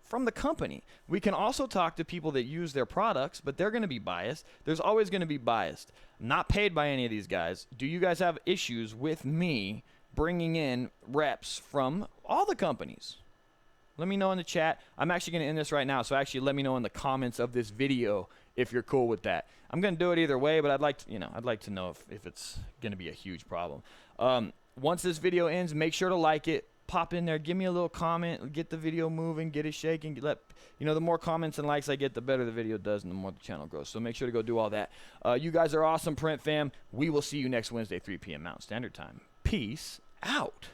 from the company. We can also talk to people that use their products, but they're going to be biased. There's always going to be biased. I'm not paid by any of these guys. Do you guys have issues with me bringing in reps from all the companies? Let me know in the chat. I'm actually going to end this right now, so actually let me know in the comments of this video if you're cool with that. I'm going to do it either way, but I'd like to know if it's going to be a huge problem. Once this video ends, make sure to like it. Pop in there, give me a little comment, get the video moving, get it shaking. The more comments and likes I get, the better the video does and the more the channel grows. So make sure to go do all that. You guys are awesome, Print Fam. We will see you next Wednesday, 3 p.m. Mountain Standard Time. Peace out.